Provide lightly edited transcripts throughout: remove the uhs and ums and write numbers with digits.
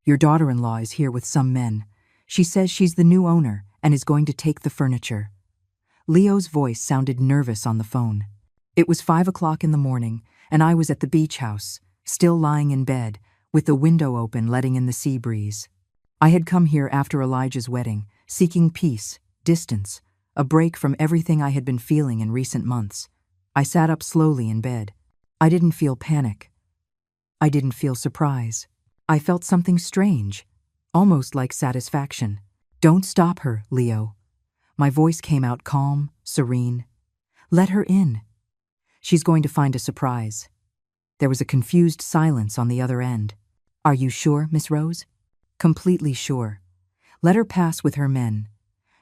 Your daughter-in-law is here with some men. She says she's the new owner and is going to take the furniture." Leo's voice sounded nervous on the phone. It was 5 o'clock in the morning, and I was at the beach house, still lying in bed, with the window open letting in the sea breeze. I had come here after Elijah's wedding, seeking peace, distance, a break from everything I had been feeling in recent months. I sat up slowly in bed. I didn't feel panic. I didn't feel surprise. I felt something strange, almost like satisfaction. "Don't stop her, Leo." My voice came out calm, serene. "Let her in. She's going to find a surprise." There was a confused silence on the other end. "Are you sure, Miss Rose?" "Completely sure. Let her pass with her men.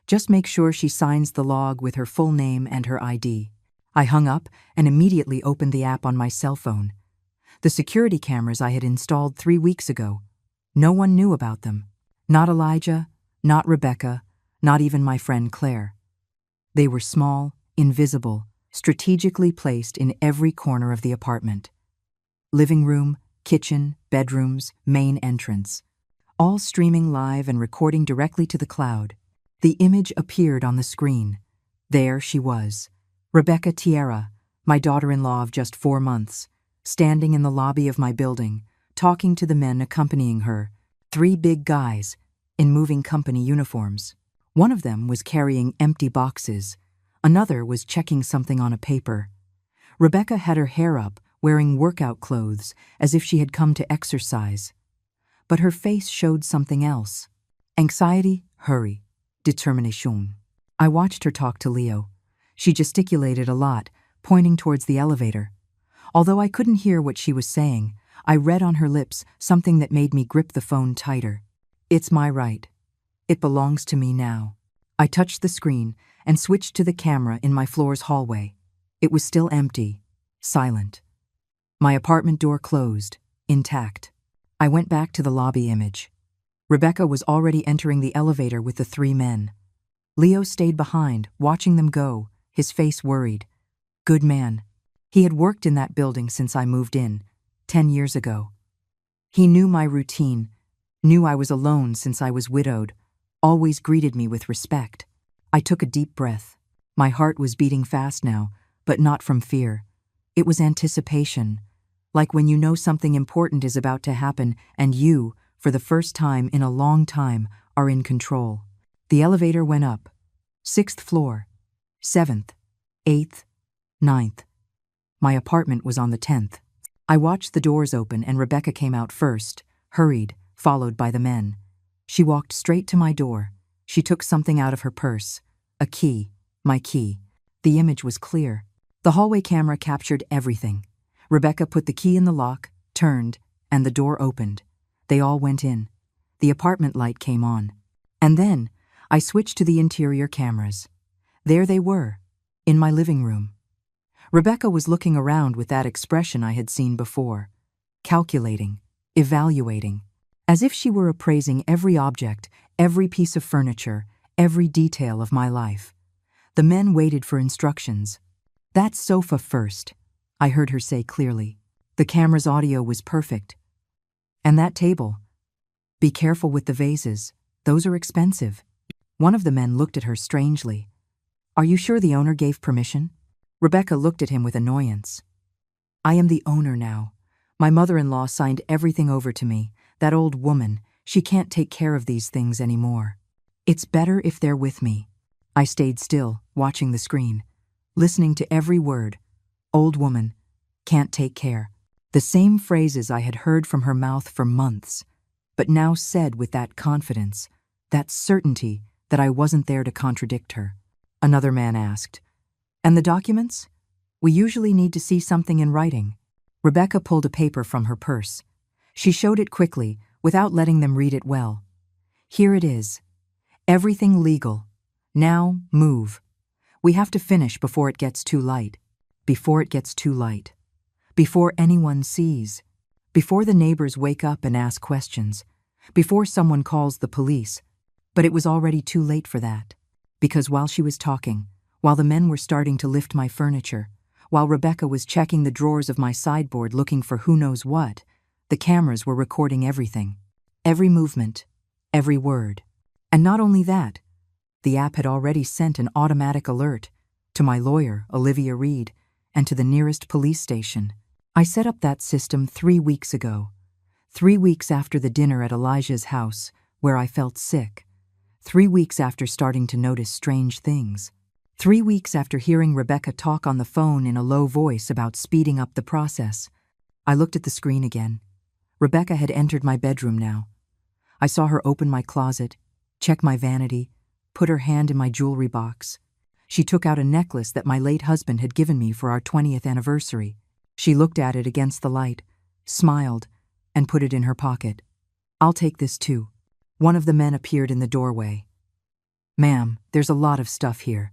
Just make sure she signs the log with her full name and her ID." I hung up and immediately opened the app on my cell phone. The security cameras I had installed 3 weeks ago. No one knew about them. Not Elijah, not Rebecca, not even my friend Claire. They were small, invisible, strategically placed in every corner of the apartment. Living room, kitchen, bedrooms, main entrance. All streaming live and recording directly to the cloud. The image appeared on the screen. There she was, Rebecca Tierra, my daughter-in-law of just 4 months, standing in the lobby of my building, talking to the men accompanying her, 3 big guys in moving company uniforms. One of them was carrying empty boxes. Another was checking something on a paper. Rebecca had her hair up, wearing workout clothes, as if she had come to exercise. But her face showed something else. Anxiety, hurry, determination. I watched her talk to Leo. She gesticulated a lot, pointing towards the elevator. Although I couldn't hear what she was saying, I read on her lips something that made me grip the phone tighter. "It's my right. It belongs to me now." I touched the screen and switched to the camera in my floor's hallway. It was still empty, silent. My apartment door closed, intact. I went back to the lobby image. Rebecca was already entering the elevator with the 3 men. Leo stayed behind, watching them go, his face worried. Good man. He had worked in that building since I moved in, 10 years ago. He knew my routine, knew I was alone since I was widowed, always greeted me with respect. I took a deep breath. My heart was beating fast now, but not from fear. It was anticipation, like when you know something important is about to happen and you, for the first time in a long time, are in control. The elevator went up. 6th floor, 7th, 8th, 9th. My apartment was on the 10th. I watched the doors open and Rebecca came out first, hurried, followed by the men. She walked straight to my door. She took something out of her purse. A key, my key. The image was clear. The hallway camera captured everything. Rebecca put the key in the lock, turned, and the door opened. They all went in. The apartment light came on. And then, I switched to the interior cameras. There they were, in my living room. Rebecca was looking around with that expression I had seen before, calculating, evaluating, as if she were appraising every object, every piece of furniture, every detail of my life. The men waited for instructions. "That sofa first," I heard her say clearly. The camera's audio was perfect. "And that table. Be careful with the vases. Those are expensive." One of the men looked at her strangely. "Are you sure the owner gave permission?" Rebecca looked at him with annoyance. "I am the owner now. My mother-in-law signed everything over to me. That old woman, she can't take care of these things anymore. It's better if they're with me." I stayed still, watching the screen, listening to every word. Old woman, can't take care. The same phrases I had heard from her mouth for months, but now said with that confidence, that certainty that I wasn't there to contradict her. Another man asked, "And the documents? We usually need to see something in writing." Rebecca pulled a paper from her purse. She showed it quickly, without letting them read it well. "Here it is. Everything legal. Now, move. We have to finish before it gets too light. Before it gets too light. Before anyone sees. Before the neighbors wake up and ask questions. Before someone calls the police." But it was already too late for that. Because while she was talking, while the men were starting to lift my furniture, while Rebecca was checking the drawers of my sideboard looking for who knows what, the cameras were recording everything. Every movement, every word. And not only that, the app had already sent an automatic alert to my lawyer, Olivia Reed, and to the nearest police station. I set up that system 3 weeks ago. 3 weeks after the dinner at Elijah's house, where I felt sick. 3 weeks after starting to notice strange things. 3 weeks after hearing Rebecca talk on the phone in a low voice about speeding up the process. I looked at the screen again. Rebecca had entered my bedroom now. I saw her open my closet, check my vanity, put her hand in my jewelry box. She took out a necklace that my late husband had given me for our 20th anniversary. She looked at it against the light, smiled, and put it in her pocket. "I'll take this too." One of the men appeared in the doorway. "Ma'am, there's a lot of stuff here.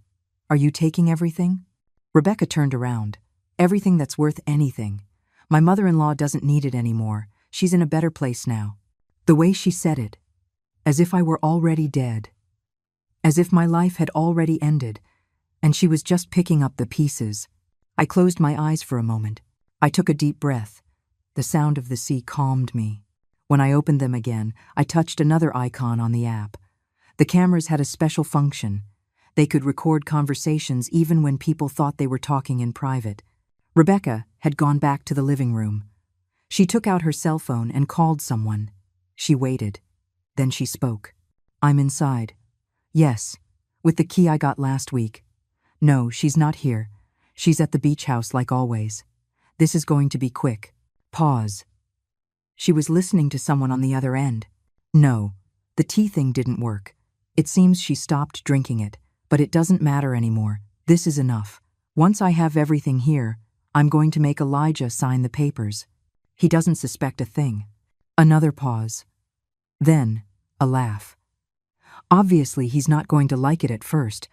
Are you taking everything?" Rebecca turned around. "Everything that's worth anything. My mother-in-law doesn't need it anymore. She's in a better place now." The way she said it, as if I were already dead. As if my life had already ended, and she was just picking up the pieces. I closed my eyes for a moment. I took a deep breath. The sound of the sea calmed me. When I opened them again, I touched another icon on the app. The cameras had a special function. They could record conversations even when people thought they were talking in private. Rebecca had gone back to the living room. She took out her cell phone and called someone. She waited. Then she spoke. "I'm inside." "Yes, with the key I got last week." "No, she's not here. She's at the beach house like always. This is going to be quick." Pause. She was listening to someone on the other end. "No, the tea thing didn't work. It seems she stopped drinking it, but it doesn't matter anymore. This is enough. Once I have everything here, I'm going to make Elijah sign the papers. He doesn't suspect a thing." Another pause. Then, a laugh. "Obviously, he's not going to like it at first,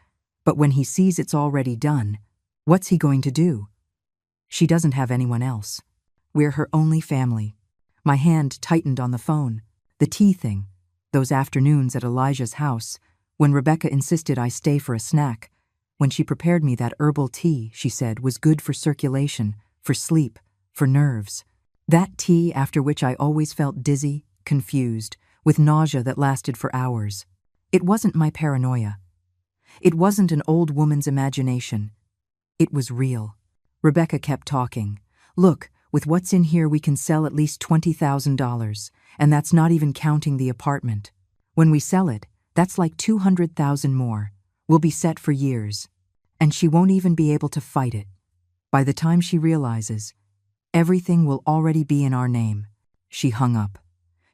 but when he sees it's already done, what's he going to do? She doesn't have anyone else. We're her only family." My hand tightened on the phone. The tea thing. Those afternoons at Elijah's house, when Rebecca insisted I stay for a snack, when she prepared me that herbal tea, she said, was good for circulation, for sleep, for nerves. That tea after which I always felt dizzy, confused, with nausea that lasted for hours. It wasn't my paranoia. It wasn't an old woman's imagination. It was real. Rebecca kept talking. "Look, with what's in here we can sell at least $20,000, and that's not even counting the apartment. When we sell it, that's like $200,000 more. We'll be set for years. And she won't even be able to fight it. By the time she realizes, everything will already be in our name." She hung up.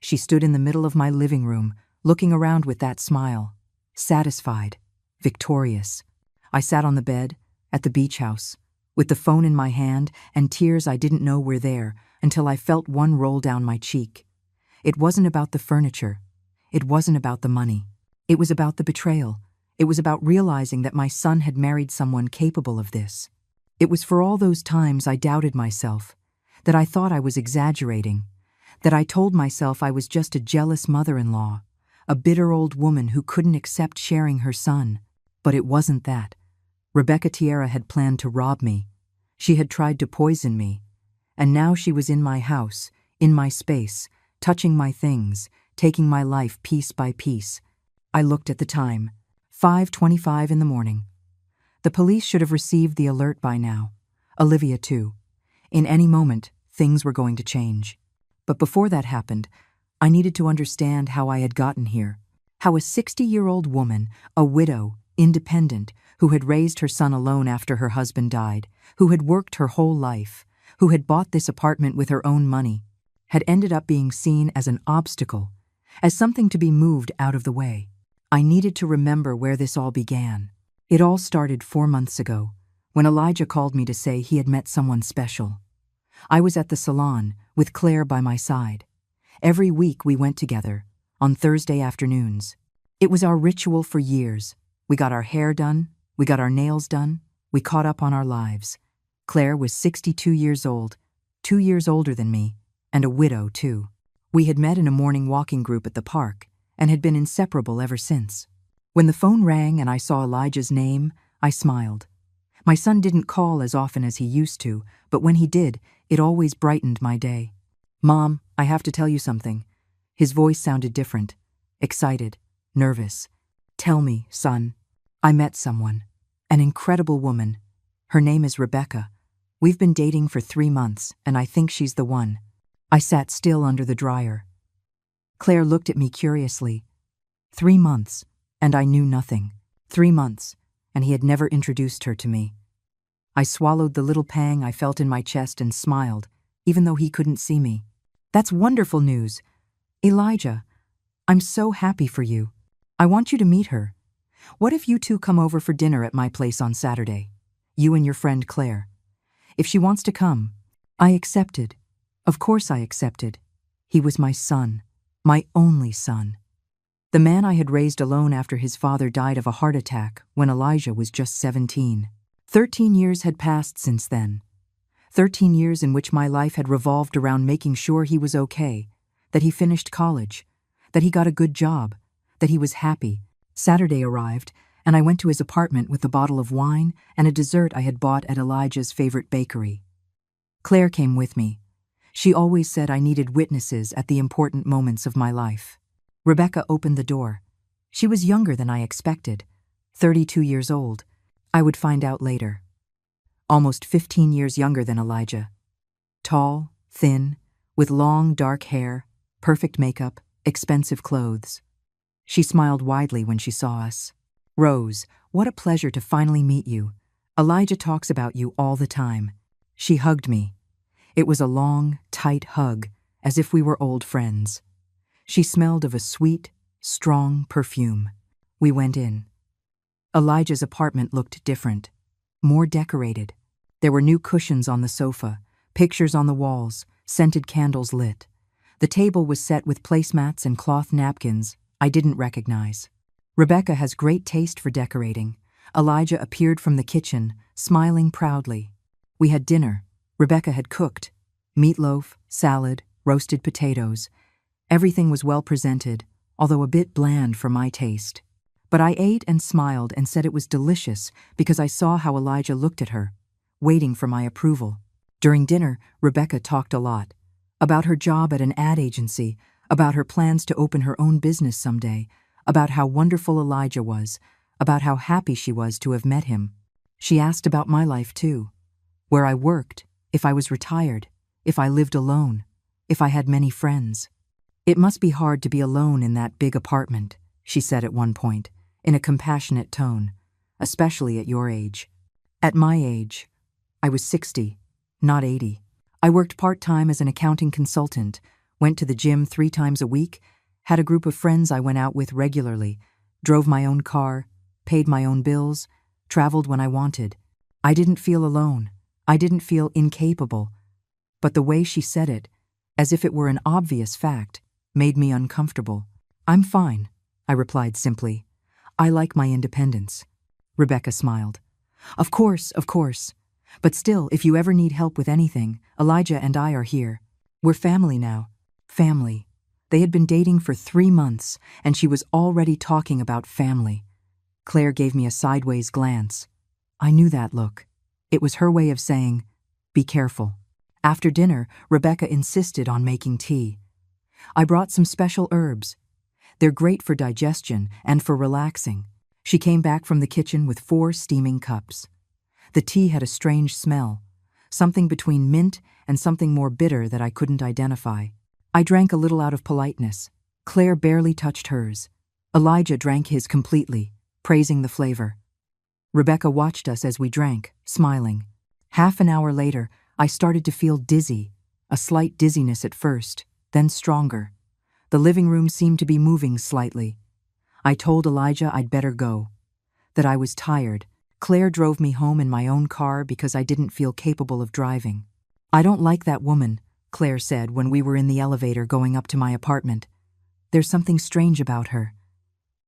She stood in the middle of my living room, looking around with that smile. Satisfied. Victorious. I sat on the bed, at the beach house, with the phone in my hand and tears I didn't know were there until I felt one roll down my cheek. It wasn't about the furniture. It wasn't about the money. It was about the betrayal. It was about realizing that my son had married someone capable of this. It was for all those times I doubted myself, that I thought I was exaggerating, that I told myself I was just a jealous mother-in-law, a bitter old woman who couldn't accept sharing her son. But it wasn't that. Rebecca Tierra had planned to rob me. She had tried to poison me. And now she was in my house, in my space, touching my things, taking my life piece by piece. I looked at the time. 5:25 in the morning. The police should have received the alert by now. Olivia too. In any moment, things were going to change. But before that happened, I needed to understand how I had gotten here. How a 60-year-old woman, a widow, independent, who had raised her son alone after her husband died, who had worked her whole life, who had bought this apartment with her own money, had ended up being seen as an obstacle, as something to be moved out of the way. I needed to remember where this all began. It all started 4 months ago, when Elijah called me to say he had met someone special. I was at the salon, with Claire by my side. Every week we went together, on Thursday afternoons. It was our ritual for years. We got our hair done, we got our nails done, we caught up on our lives. Claire was 62 years old, 2 years older than me, and a widow too. We had met in a morning walking group at the park, and had been inseparable ever since. When the phone rang and I saw Elijah's name, I smiled. My son didn't call as often as he used to, but when he did, it always brightened my day. "Mom, I have to tell you something." His voice sounded different, excited, nervous. "Tell me, son. I met someone. An incredible woman. Her name is Rebecca. We've been dating for 3 months, and I think she's the one." I sat still under the dryer. Claire looked at me curiously. 3 months, and I knew nothing. 3 months, and he had never introduced her to me. I swallowed the little pang I felt in my chest and smiled, even though he couldn't see me. "That's wonderful news. Elijah, I'm so happy for you. I want you to meet her. What if you two come over for dinner at my place on Saturday? You and your friend Claire. If she wants to come." I accepted. Of course I accepted. He was my son, my only son. The man I had raised alone after his father died of a heart attack when Elijah was just 17. 13 years had passed since then. 13 years in which my life had revolved around making sure he was okay, that he finished college, that he got a good job, that he was happy. Saturday arrived, and I went to his apartment with a bottle of wine and a dessert I had bought at Elijah's favorite bakery. Claire came with me. She always said I needed witnesses at the important moments of my life. Rebecca opened the door. She was younger than I expected, 32 years old. I would find out later. Almost 15 years younger than Elijah. Tall, thin, with long, dark hair, perfect makeup, expensive clothes. She smiled widely when she saw us. "Rose, what a pleasure to finally meet you. Elijah talks about you all the time." She hugged me. It was a long, tight hug, as if we were old friends. She smelled of a sweet, strong perfume. We went in. Elijah's apartment looked different, more decorated. There were new cushions on the sofa, pictures on the walls, scented candles lit. The table was set with placemats and cloth napkins I didn't recognize. Rebecca has great taste for decorating. Elijah appeared from the kitchen, smiling proudly. We had dinner. Rebecca had cooked. Meatloaf, salad, roasted potatoes. Everything was well presented, although a bit bland for my taste. But I ate and smiled and said it was delicious because I saw how Elijah looked at her, waiting for my approval. During dinner, Rebecca talked a lot. About her job at an ad agency, about her plans to open her own business someday, about how wonderful Elijah was, about how happy she was to have met him. She asked about my life too. Where I worked, if I was retired, if I lived alone, if I had many friends. "It must be hard to be alone in that big apartment," she said at one point, in a compassionate tone, "especially at your age." At my age, I was 60, not 80. I worked part-time as an accounting consultant, went to the gym 3 times a week, had a group of friends I went out with regularly, drove my own car, paid my own bills, traveled when I wanted. I didn't feel alone. I didn't feel incapable. But the way she said it, as if it were an obvious fact, made me uncomfortable. "I'm fine," I replied simply. "I like my independence." Rebecca smiled. Of course. But still, if you ever need help with anything, Elijah and I are here. We're family now. Family." They had been dating for 3 months, and she was already talking about family. Claire gave me a sideways glance. I knew that look. It was her way of saying, "Be careful." After dinner, Rebecca insisted on making tea. I brought some special herbs. They're great for digestion and for relaxing. She came back from the kitchen with 4 steaming cups. The tea had a strange smell, something between mint and something more bitter that I couldn't identify. I drank a little out of politeness. Claire barely touched hers. Elijah drank his completely, praising the flavor. Rebecca watched us as we drank, smiling. Half an hour later, I started to feel dizzy, a slight dizziness at first, then stronger. The living room seemed to be moving slightly. I told Elijah I'd better go, that I was tired. Claire drove me home in my own car because I didn't feel capable of driving. "I don't like that woman," Claire said when we were in the elevator going up to my apartment. "There's something strange about her.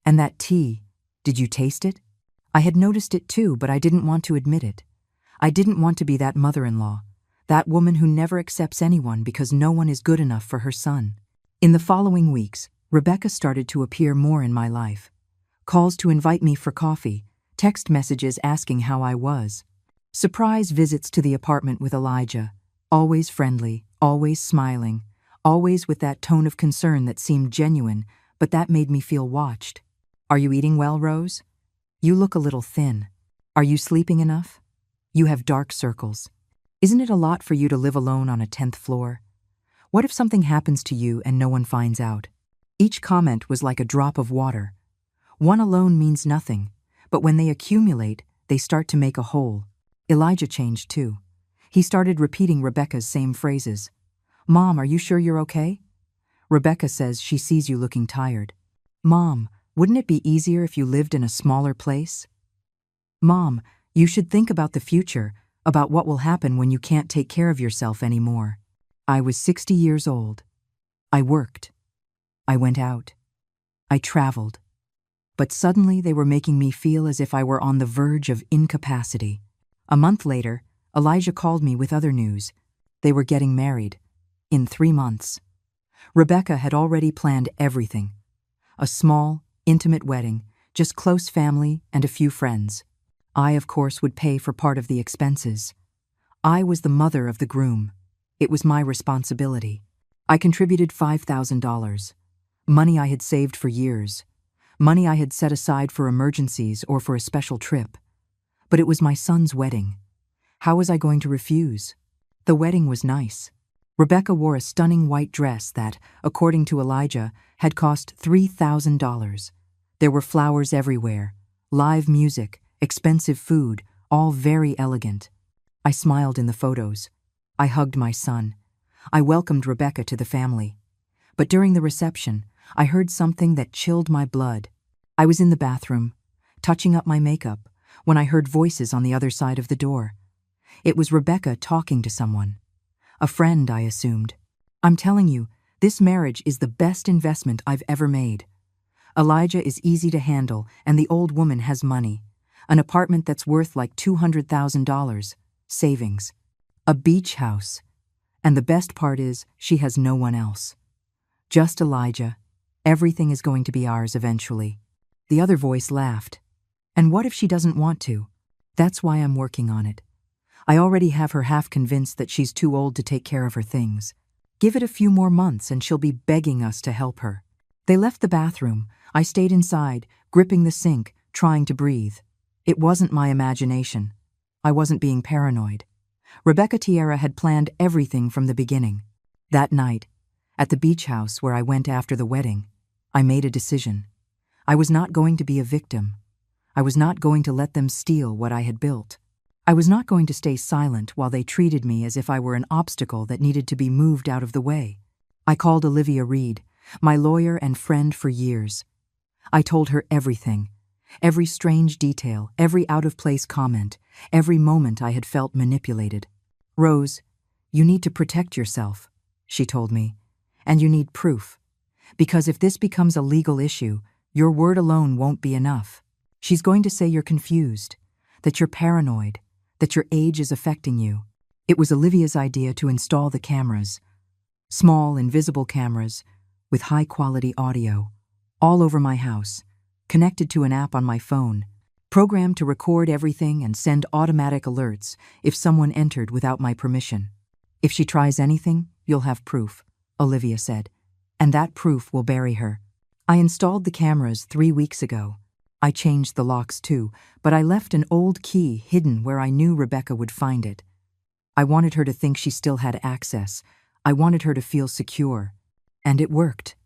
And that tea, did you taste it?" I had noticed it too, but I didn't want to admit it. I didn't want to be that mother-in-law, that woman who never accepts anyone because no one is good enough for her son. In the following weeks, Rebecca started to appear more in my life. Calls to invite me for coffee, text messages asking how I was. Surprise visits to the apartment with Elijah, always friendly, always smiling, always with that tone of concern that seemed genuine, but that made me feel watched. "Are you eating well, Rose? You look a little thin. Are you sleeping enough? You have dark circles. Isn't it a lot for you to live alone on a 10th floor? What if something happens to you and no one finds out?" Each comment was like a drop of water. One alone means nothing, but when they accumulate, they start to make a whole. Elijah changed too. He started repeating Rebecca's same phrases. "Mom, are you sure you're okay? Rebecca says she sees you looking tired. Mom, wouldn't it be easier if you lived in a smaller place? Mom, you should think about the future, about what will happen when you can't take care of yourself anymore." I was 60 years old. I worked. I went out. I traveled. But suddenly they were making me feel as if I were on the verge of incapacity. A month later, Elijah called me with other news. They were getting married. In 3 months. Rebecca had already planned everything. A small, intimate wedding, just close family and a few friends. I, of course, would pay for part of the expenses. I was the mother of the groom. It was my responsibility. I contributed $5,000. Money I had saved for years. Money I had set aside for emergencies or for a special trip. But it was my son's wedding. How was I going to refuse? The wedding was nice. Rebecca wore a stunning white dress that, according to Elijah, had cost $3,000. There were flowers everywhere, live music, expensive food, all very elegant. I smiled in the photos. I hugged my son. I welcomed Rebecca to the family. But during the reception, I heard something that chilled my blood. I was in the bathroom, touching up my makeup, when I heard voices on the other side of the door. It was Rebecca talking to someone. A friend, I assumed. "I'm telling you, this marriage is the best investment I've ever made. Elijah is easy to handle, and the old woman has money. An apartment that's worth like $200,000. Savings. A beach house. And the best part is, she has no one else. Just Elijah. Everything is going to be ours eventually." The other voice laughed. "And what if she doesn't want to? That's why I'm working on it. I already have her half convinced that she's too old to take care of her things. Give it a few more months and she'll be begging us to help her." They left the bathroom. I stayed inside, gripping the sink, trying to breathe. It wasn't my imagination. I wasn't being paranoid. Rebecca Tierra had planned everything from the beginning. That night, at the beach house where I went after the wedding, I made a decision. I was not going to be a victim. I was not going to let them steal what I had built. I was not going to stay silent while they treated me as if I were an obstacle that needed to be moved out of the way. I called Olivia Reed, my lawyer and friend for years. I told her everything, every strange detail, every out-of-place comment, every moment I had felt manipulated. "Rose, you need to protect yourself," she told me, "and you need proof. Because if this becomes a legal issue, your word alone won't be enough. She's going to say you're confused, that you're paranoid, that your age is affecting you." It was Olivia's idea to install the cameras. Small, invisible cameras with high-quality audio, all over my house, connected to an app on my phone, programmed to record everything and send automatic alerts if someone entered without my permission. "If she tries anything, you'll have proof," Olivia said, "and that proof will bury her." I installed the cameras 3 weeks ago. I changed the locks too, but I left an old key hidden where I knew Rebecca would find it. I wanted her to think she still had access. I wanted her to feel secure. And it worked.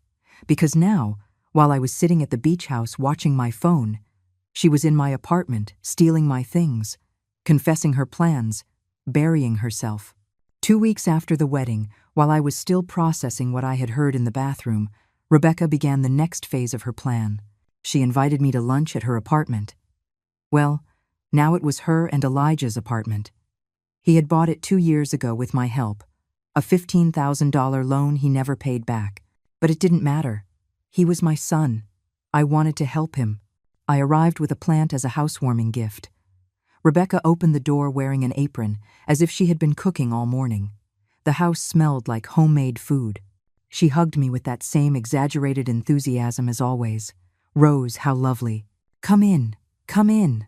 Because now, while I was sitting at the beach house watching my phone, she was in my apartment, stealing my things, confessing her plans, burying herself. 2 weeks after the wedding, while I was still processing what I had heard in the bathroom, Rebecca began the next phase of her plan. She invited me to lunch at her apartment. Well, now it was her and Elijah's apartment. He had bought it 2 years ago with my help, a $15,000 loan he never paid back. But it didn't matter. He was my son. I wanted to help him. I arrived with a plant as a housewarming gift. Rebecca opened the door wearing an apron, as if she had been cooking all morning. The house smelled like homemade food. She hugged me with that same exaggerated enthusiasm as always. "Rose, how lovely. Come in, come in."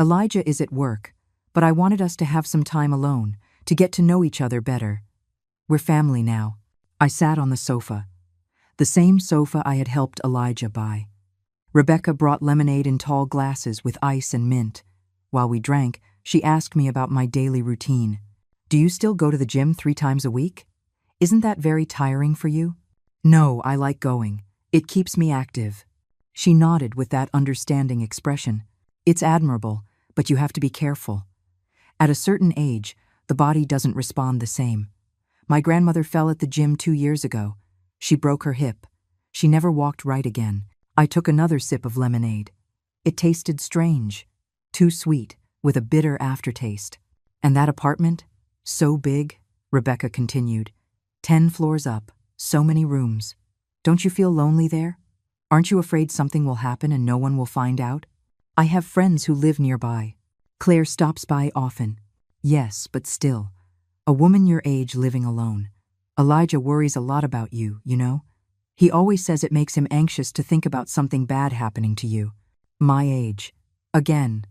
Elijah is at work, but I wanted us to have some time alone, to get to know each other better. We're family now. I sat on the sofa, the same sofa I had helped Elijah buy. Rebecca brought lemonade in tall glasses with ice and mint. While we drank, she asked me about my daily routine. Do you still go to the gym 3 times a week? Isn't that very tiring for you? No, I like going. It keeps me active. She nodded with that understanding expression. It's admirable, but you have to be careful. At a certain age, the body doesn't respond the same. My grandmother fell at the gym 2 years ago. She broke her hip. She never walked right again. I took another sip of lemonade. It tasted strange, too sweet, with a bitter aftertaste. And that apartment? So big, Rebecca continued. 10 floors up, so many rooms. Don't you feel lonely there? Aren't you afraid something will happen and no one will find out? I have friends who live nearby. Claire stops by often. Yes, but still. A woman your age living alone. Elijah worries a lot about you, you know? He always says it makes him anxious to think about something bad happening to you. My age. Again.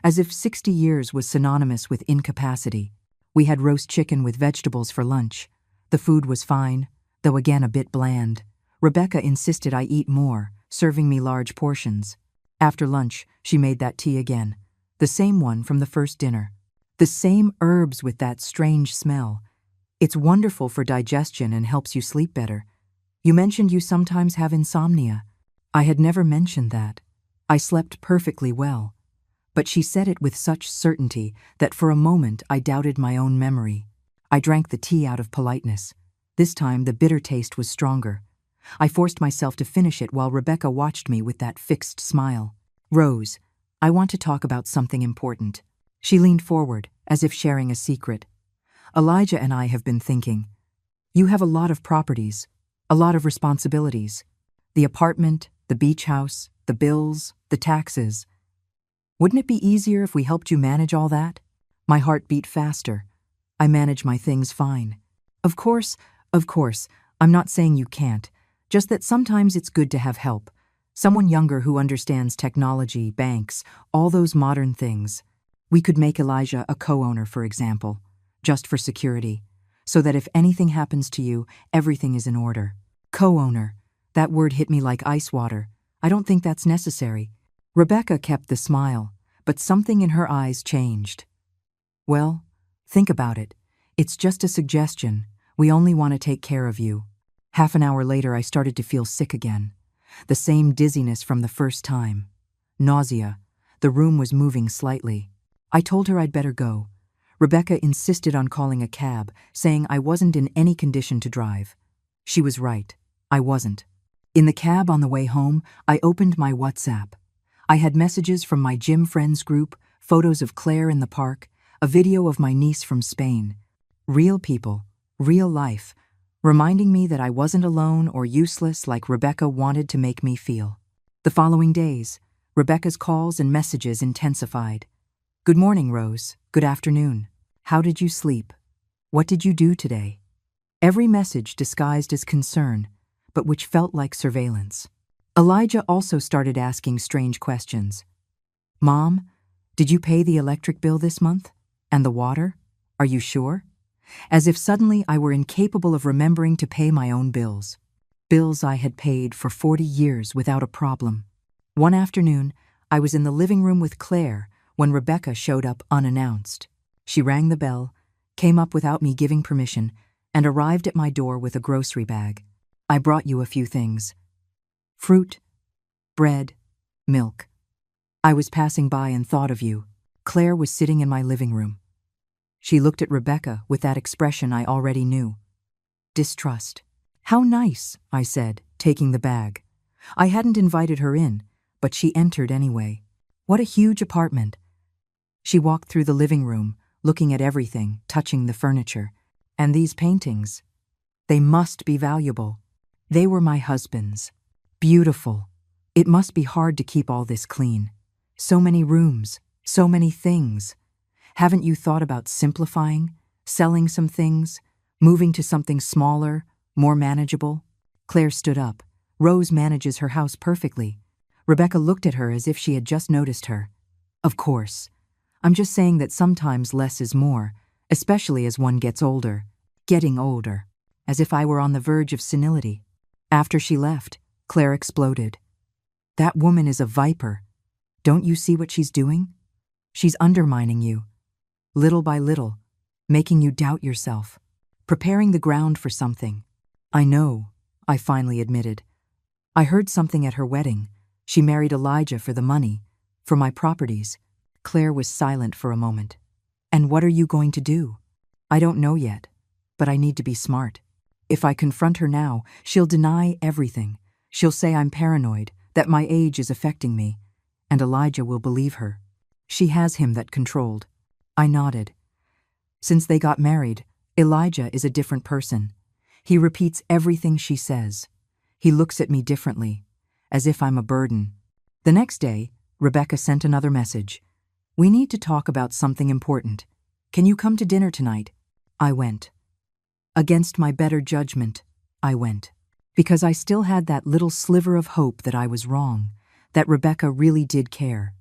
As if 60 years was synonymous with incapacity. We had roast chicken with vegetables for lunch. The food was fine, though again a bit bland. Rebecca insisted I eat more, serving me large portions. After lunch, she made that tea again. The same one from the first dinner. The same herbs with that strange smell. It's wonderful for digestion and helps you sleep better. You mentioned you sometimes have insomnia. I had never mentioned that. I slept perfectly well. But she said it with such certainty that for a moment I doubted my own memory. I drank the tea out of politeness. This time the bitter taste was stronger. I forced myself to finish it while Rebecca watched me with that fixed smile. Rose, I want to talk about something important. She leaned forward, as if sharing a secret. Elijah and I have been thinking. You have a lot of properties, a lot of responsibilities. The apartment, the beach house, the bills, the taxes. Wouldn't it be easier if we helped you manage all that? My heart beat faster. I manage my things fine. Of course, I'm not saying you can't, just that sometimes it's good to have help. Someone younger who understands technology, banks, all those modern things. We could make Elijah a co-owner, for example, just for security, so that if anything happens to you, everything is in order. Co-owner. That word hit me like ice water. I don't think that's necessary. Rebecca kept the smile, but something in her eyes changed. Well, think about it. It's just a suggestion. We only want to take care of you. Half an hour later, I started to feel sick again. The same dizziness from the first time. Nausea. The room was moving slightly. I told her I'd better go. Rebecca insisted on calling a cab, saying I wasn't in any condition to drive. She was right. I wasn't. In the cab on the way home, I opened my WhatsApp. I had messages from my gym friends group, photos of Claire in the park, a video of my niece from Spain. Real people, real life, reminding me that I wasn't alone or useless like Rebecca wanted to make me feel. The following days, Rebecca's calls and messages intensified. Good morning, Rose. Good afternoon. How did you sleep? What did you do today? Every message disguised as concern, but which felt like surveillance. Elijah also started asking strange questions. Mom, did you pay the electric bill this month? And the water? Are you sure? As if suddenly I were incapable of remembering to pay my own bills. Bills I had paid for 40 years without a problem. One afternoon, I was in the living room with Claire when Rebecca showed up unannounced. She rang the bell, came up without me giving permission, and arrived at my door with a grocery bag. I brought you a few things. Fruit, bread, milk. I was passing by and thought of you. Claire was sitting in my living room. She looked at Rebecca with that expression I already knew. Distrust. How nice, I said, taking the bag. I hadn't invited her in, but she entered anyway. What a huge apartment. She walked through the living room, looking at everything, touching the furniture. And these paintings. They must be valuable. They were my husband's. Beautiful. It must be hard to keep all this clean. So many rooms, so many things. Haven't you thought about simplifying, selling some things, moving to something smaller, more manageable? Claire stood up. Rose manages her house perfectly. Rebecca looked at her as if she had just noticed her. Of course. I'm just saying that sometimes less is more, especially as one gets older. Getting older. as if I were on the verge of senility. After she left, Claire exploded. That woman is a viper. Don't you see what she's doing? She's undermining you, little by little, making you doubt yourself, preparing the ground for something. I know, I finally admitted. I heard something at her wedding. She married Elijah for the money, for my properties. Claire was silent for a moment. And what are you going to do? I don't know yet, but I need to be smart. If I confront her now, she'll deny everything. She'll say I'm paranoid, that my age is affecting me, and Elijah will believe her. She has him that controlled. I nodded. Since they got married, Elijah is a different person. He repeats everything she says. He looks at me differently, as if I'm a burden. The next day, Rebecca sent another message. We need to talk about something important. Can you come to dinner tonight? I went. Against my better judgment, I went. Because I still had that little sliver of hope that I was wrong, that Rebecca really did care,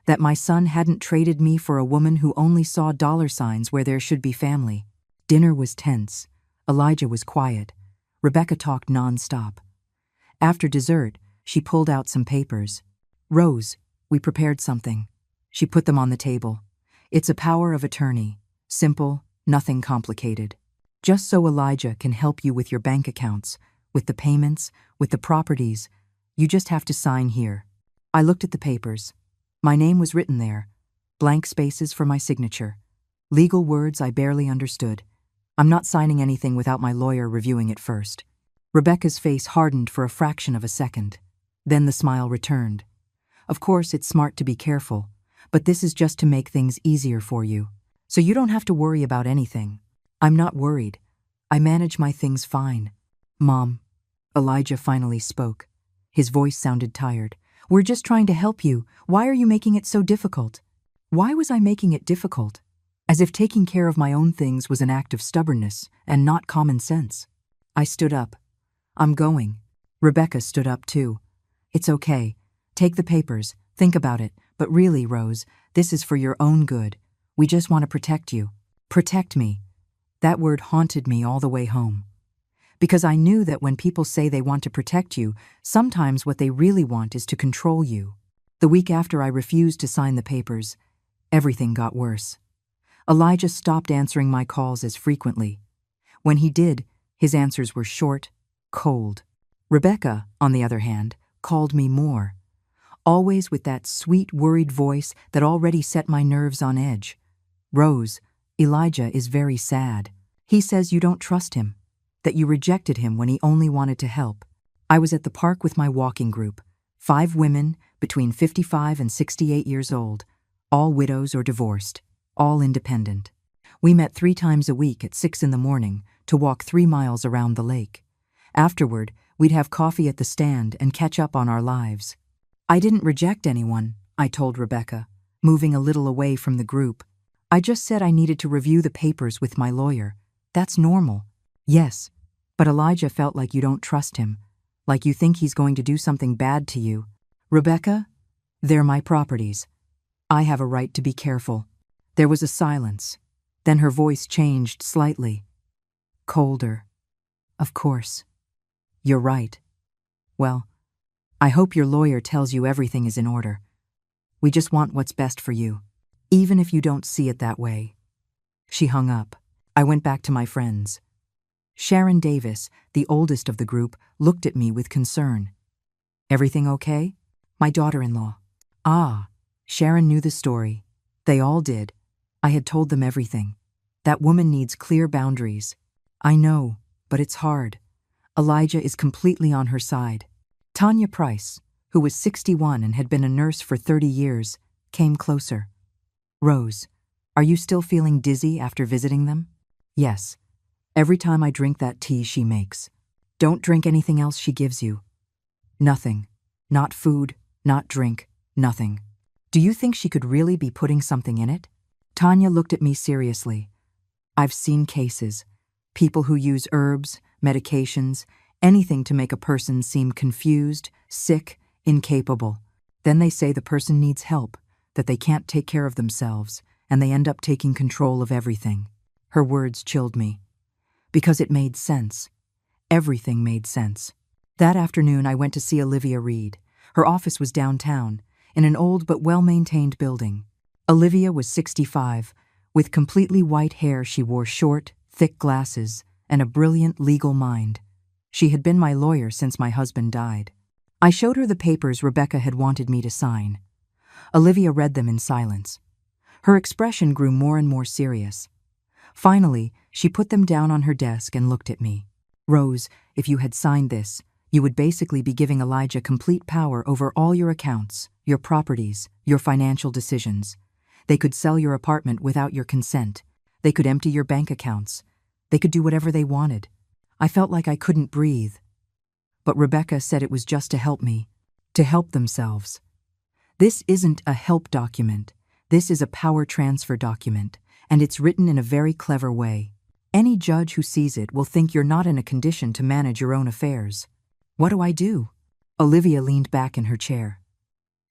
that my son hadn't traded me for a woman who only saw dollar signs where there should be family. Dinner was tense. Elijah was quiet. Rebecca talked non-stop. After dessert, she pulled out some papers. Rose, we prepared something. She put them on the table. It's a power of attorney. Simple, nothing complicated. Just so Elijah can help you with your bank accounts, with the payments, with the properties. You just have to sign here. I looked at the papers. My name was written there. Blank spaces for my signature. Legal words I barely understood. I'm not signing anything without my lawyer reviewing it first. Rebecca's face hardened for a fraction of a second. Then the smile returned. Of course, it's smart to be careful, but this is just to make things easier for you. So you don't have to worry about anything. I'm not worried. I manage my things fine. Mom, Elijah finally spoke. His voice sounded tired. We're just trying to help you. Why are you making it so difficult? Why was I making it difficult? As if taking care of my own things was an act of stubbornness and not common sense. I stood up. I'm going. Rebecca stood up too. It's okay. Take the papers. Think about it. But really, Rose, this is for your own good. We just want to protect you. Protect me. That word haunted me all the way home. Because I knew that when people say they want to protect you, sometimes what they really want is to control you. The week after I refused to sign the papers, everything got worse. Elijah stopped answering my calls as frequently. When he did, his answers were short, cold. Rebecca, on the other hand, called me more. Always with that sweet, worried voice that already set my nerves on edge. Rose, Elijah is very sad. He says you don't trust him, that you rejected him when he only wanted to help. I was at the park with my walking group, 5 women between 55 and 68 years old, all widows or divorced, all independent. We met 3 times a week at 6 in the morning to walk 3 miles around the lake. Afterward, we'd have coffee at the stand and catch up on our lives. I didn't reject anyone, I told Rebecca, moving a little away from the group. I just said I needed to review the papers with my lawyer. That's normal. Yes, but Elijah felt like you don't trust him, like you think he's going to do something bad to you. Rebecca, they're my properties. I have a right to be careful. There was a silence. Then her voice changed slightly. Colder. Of course. You're right. Well, I hope your lawyer tells you everything is in order. We just want what's best for you, even if you don't see it that way. She hung up. I went back to my friends. Sharon Davis, the oldest of the group, looked at me with concern. Everything okay? My daughter-in-law. Ah, Sharon knew the story. They all did. I had told them everything. That woman needs clear boundaries. I know, but it's hard. Elijah is completely on her side. Tanya Price, who was 61 and had been a nurse for 30 years, came closer. Rose, are you still feeling dizzy after visiting them? Yes. Every time I drink that tea she makes. Don't drink anything else she gives you. Nothing. Not food, not drink, nothing. Do you think she could really be putting something in it? Tanya looked at me seriously. I've seen cases. People who use herbs, medications, anything to make a person seem confused, sick, incapable. Then they say the person needs help, that they can't take care of themselves, and they end up taking control of everything. Her words chilled me. because it made sense. Everything made sense. That afternoon, I went to see Olivia Reed. Her office was downtown, in an old but well-maintained building. Olivia was 65. With completely white hair, she wore short, thick glasses and a brilliant legal mind. She had been my lawyer since my husband died. I showed her the papers Rebecca had wanted me to sign. Olivia read them in silence. Her expression grew more and more serious. Finally, she put them down on her desk and looked at me. "Rose, if you had signed this, you would basically be giving Elijah complete power over all your accounts, your properties, your financial decisions. They could sell your apartment without your consent. They could empty your bank accounts. They could do whatever they wanted." I felt like I couldn't breathe. But Rebecca said it was just to help me, to help themselves. This isn't a help document. This is a power transfer document, and it's written in a very clever way. Any judge who sees it will think you're not in a condition to manage your own affairs. What do I do? Olivia leaned back in her chair.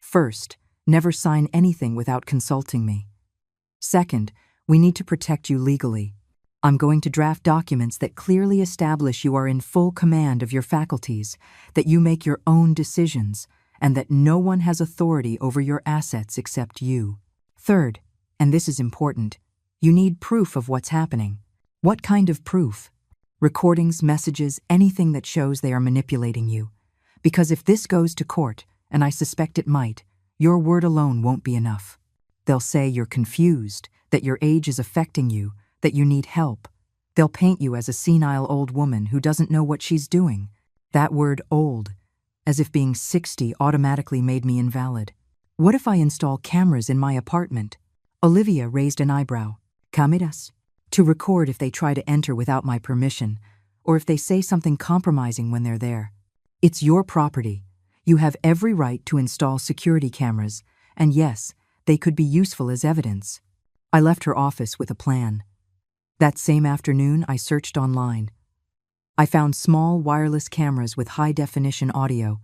First, never sign anything without consulting me. Second, we need to protect you legally. I'm going to draft documents that clearly establish you are in full command of your faculties, that you make your own decisions, and that no one has authority over your assets except you. Third, and this is important, you need proof of what's happening. What kind of proof? Recordings, messages, anything that shows they are manipulating you. Because if this goes to court, and I suspect it might, your word alone won't be enough. They'll say you're confused, that your age is affecting you, that you need help. They'll paint you as a senile old woman who doesn't know what she's doing. That word old, as if being 60 automatically made me invalid. What if I install cameras in my apartment? Olivia raised an eyebrow. Cameras? To record if they try to enter without my permission, or if they say something compromising when they're there. It's your property. You have every right to install security cameras, and yes, they could be useful as evidence. I left her office with a plan. That same afternoon, I searched online. I found small wireless cameras with high-definition audio.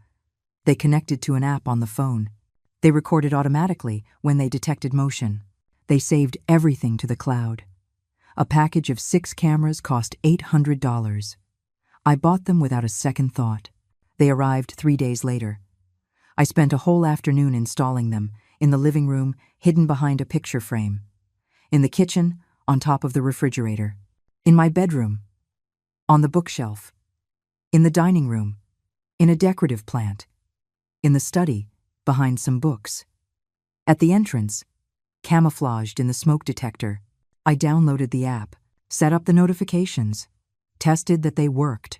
They connected to an app on the phone. They recorded automatically when they detected motion. They saved everything to the cloud. A package of 6 cameras cost $800. I bought them without a second thought. They arrived 3 days later. I spent a whole afternoon installing them, in the living room, hidden behind a picture frame. In the kitchen, on top of the refrigerator. In my bedroom. On the bookshelf. In the dining room. In a decorative plant. In the study, behind some books. At the entrance, camouflaged in the smoke detector, I downloaded the app, set up the notifications, tested that they worked.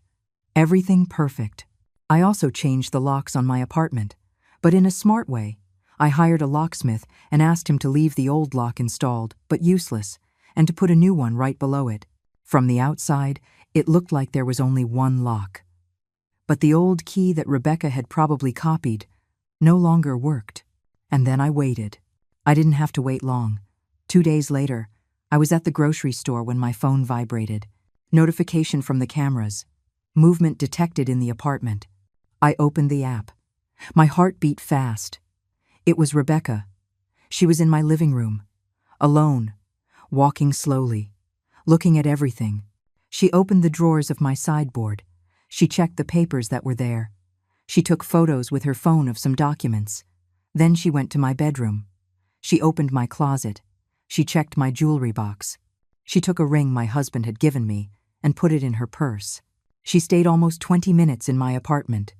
Everything perfect. I also changed the locks on my apartment, but in a smart way. I hired a locksmith and asked him to leave the old lock installed, but useless, and to put a new one right below it. From the outside, it looked like there was only one lock. But the old key that Rebecca had probably copied no longer worked. And then I waited. I didn't have to wait long. 2 days later, I was at the grocery store when my phone vibrated. Notification from the cameras. Movement detected in the apartment. I opened the app. My heart beat fast. It was Rebecca. She was in my living room, alone, walking slowly, looking at everything. She opened the drawers of my sideboard. She checked the papers that were there. She took photos with her phone of some documents. Then she went to my bedroom. She opened my closet. She checked my jewelry box. She took a ring my husband had given me and put it in her purse. She stayed almost 20 minutes in my apartment,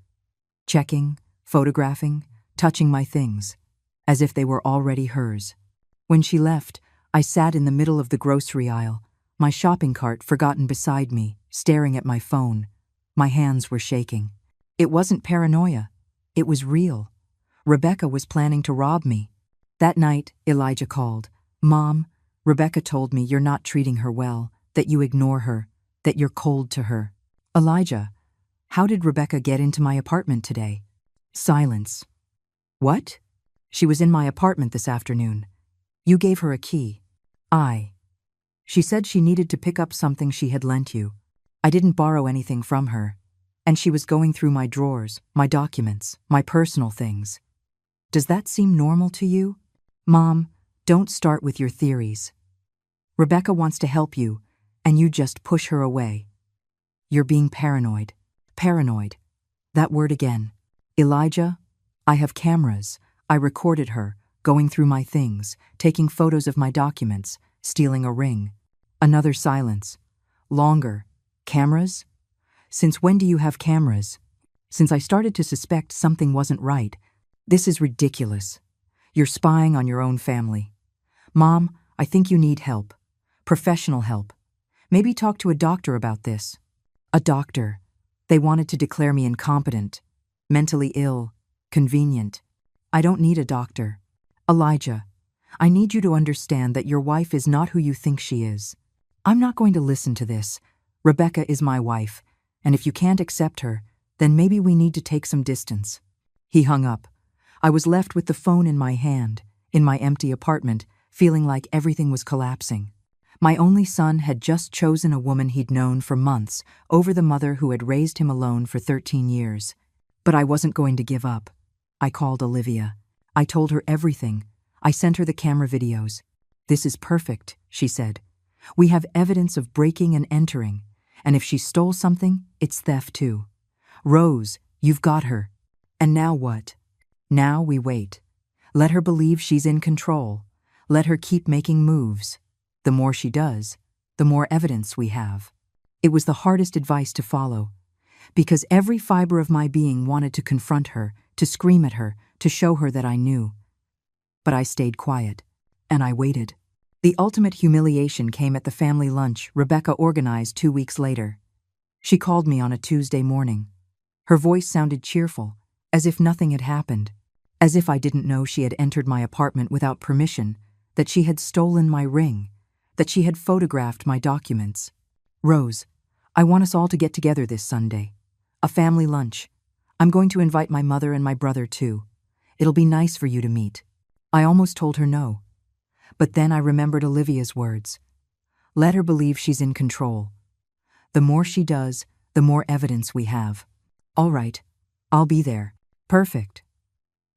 checking, photographing, touching my things, as if they were already hers. When she left, I sat in the middle of the grocery aisle, my shopping cart forgotten beside me, staring at my phone. My hands were shaking. It wasn't paranoia. It was real. Rebecca was planning to rob me. That night, Elijah called. "Mom, Rebecca told me you're not treating her well, that you ignore her, that you're cold to her." "Elijah, how did Rebecca get into my apartment today?" Silence. "What?" "She was in my apartment this afternoon. You gave her a key." She said she needed to pick up something she had lent you. I didn't borrow anything from her. And she was going through my drawers, my documents, my personal things. Does that seem normal to you? Mom, don't start with your theories. Rebecca wants to help you, and you just push her away. You're being paranoid. Paranoid. That word again. Elijah, I have cameras. I recorded her, going through my things, taking photos of my documents, stealing a ring. Another silence. Longer. Cameras? Since when do you have cameras? Since I started to suspect something wasn't right. This is ridiculous. You're spying on your own family. Mom, I think you need help. Professional help. Maybe talk to a doctor about this. A doctor. They wanted to declare me incompetent, mentally ill, convenient. I don't need a doctor. Elijah, I need you to understand that your wife is not who you think she is. I'm not going to listen to this. Rebecca is my wife, and if you can't accept her, then maybe we need to take some distance. He hung up. I was left with the phone in my hand, in my empty apartment, feeling like everything was collapsing. My only son had just chosen a woman he'd known for months over the mother who had raised him alone for 13 years. But I wasn't going to give up. I called Olivia. I told her everything. I sent her the camera videos. This is perfect, she said. We have evidence of breaking and entering, and if she stole something, it's theft too. Rose, you've got her. And now what? Now we wait. Let her believe she's in control. Let her keep making moves. The more she does, the more evidence we have. It was the hardest advice to follow, because every fiber of my being wanted to confront her, to scream at her, to show her that I knew. But I stayed quiet, and I waited. The ultimate humiliation came at the family lunch Rebecca organized 2 weeks later. She called me on a Tuesday morning. Her voice sounded cheerful, as if nothing had happened, as if I didn't know she had entered my apartment without permission, that she had stolen my ring, that she had photographed my documents. Rose, I want us all to get together this Sunday. A family lunch. I'm going to invite my mother and my brother too. It'll be nice for you to meet. I almost told her no. But then I remembered Olivia's words. Let her believe she's in control. The more she does, the more evidence we have. All right, I'll be there. Perfect.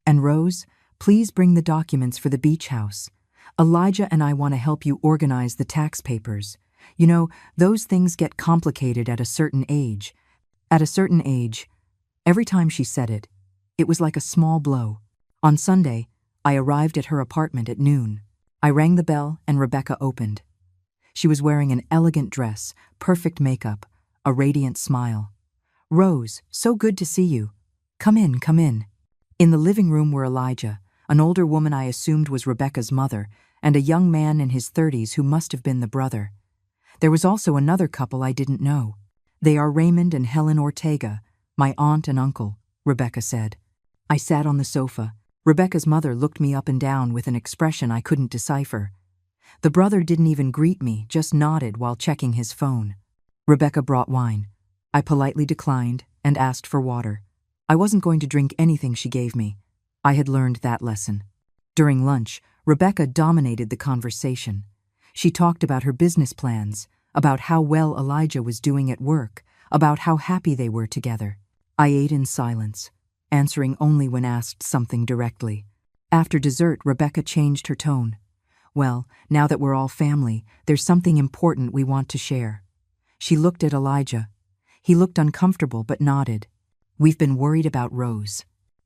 And Rose, please bring the documents for the beach house. Elijah and I want to help you organize the tax papers. You know, those things get complicated at a certain age. At a certain age. Every time she said it, it was like a small blow. On Sunday, I arrived at her apartment at noon. I rang the bell and Rebecca opened. She was wearing an elegant dress, perfect makeup, a radiant smile. Rose, so good to see you. Come in, come in. In the living room were Elijah, an older woman I assumed was Rebecca's mother, and a young man in his 30s who must have been the brother. There was also another couple I didn't know. They are Raymond and Helen Ortega, my aunt and uncle, Rebecca said. I sat on the sofa. Rebecca's mother looked me up and down with an expression I couldn't decipher. The brother didn't even greet me, just nodded while checking his phone. Rebecca brought wine. I politely declined and asked for water. I wasn't going to drink anything she gave me. I had learned that lesson. During lunch, Rebecca dominated the conversation. She talked about her business plans, about how well Elijah was doing at work, about how happy they were together. I ate in silence, answering only when asked something directly. After dessert, Rebecca changed her tone. Well, now that we're all family, there's something important we want to share. She looked at Elijah. He looked uncomfortable but nodded. We've been worried about Rose.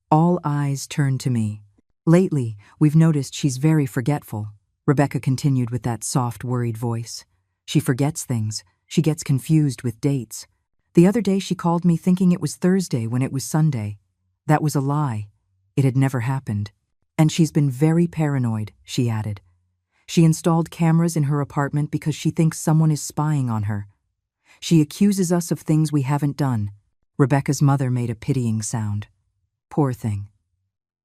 All eyes turned to me. Lately, we've noticed she's very forgetful, Rebecca continued with that soft, worried voice. She forgets things. She gets confused with dates. The other day she called me thinking it was Thursday when it was Sunday. That was a lie. It had never happened. And she's been very paranoid, she added. She installed cameras in her apartment because she thinks someone is spying on her. She accuses us of things we haven't done. Rebecca's mother made a pitying sound. Poor thing.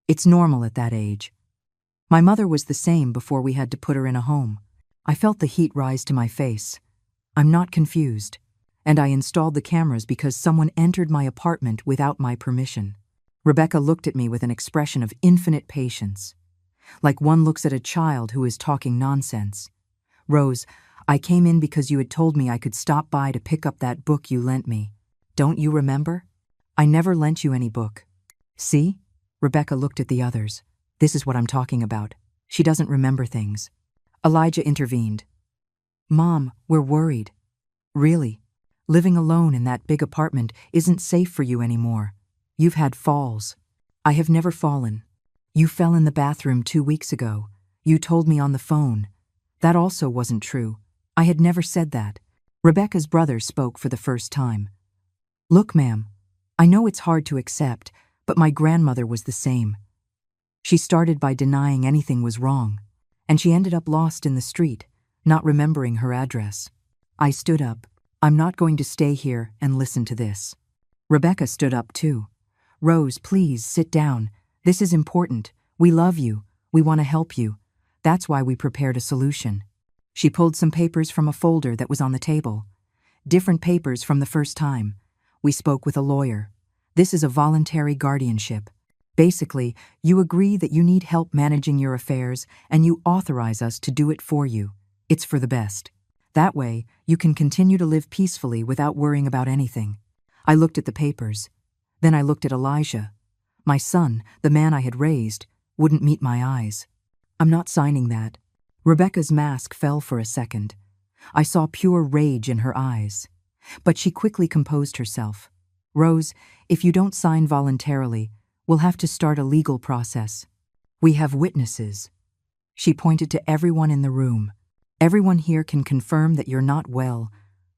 It's normal at that age. My mother was the same before we had to put her in a home. I felt the heat rise to my face. I'm not confused. And I installed the cameras because someone entered my apartment without my permission. Rebecca looked at me with an expression of infinite patience, like one looks at a child who is talking nonsense. Rose, I came in because you had told me I could stop by to pick up that book you lent me. Don't you remember? I never lent you any book. See? Rebecca looked at the others. This is what I'm talking about. She doesn't remember things. Elijah intervened. Mom, we're worried. Really? Living alone in that big apartment isn't safe for you anymore. You've had falls. I have never fallen. You fell in the bathroom 2 weeks ago. You told me on the phone. That also wasn't true. I had never said that. Rebecca's brother spoke for the first time. Look, ma'am, I know it's hard to accept, but my grandmother was the same. She started by denying anything was wrong, and she ended up lost in the street, not remembering her address. I stood up. I'm not going to stay here and listen to this. Rebecca stood up too. Rose, please sit down. This is important. We love you. We want to help you. That's why we prepared a solution. She pulled some papers from a folder that was on the table. Different papers from the first time. We spoke with a lawyer. This is a voluntary guardianship. Basically, you agree that you need help managing your affairs and you authorize us to do it for you. It's for the best. That way, you can continue to live peacefully without worrying about anything. I looked at the papers. Then I looked at Elijah. My son, the man I had raised, wouldn't meet my eyes. I'm not signing that. Rebecca's mask fell for a second. I saw pure rage in her eyes. But she quickly composed herself. Rose, if you don't sign voluntarily, we'll have to start a legal process. We have witnesses. She pointed to everyone in the room. Everyone here can confirm that you're not well,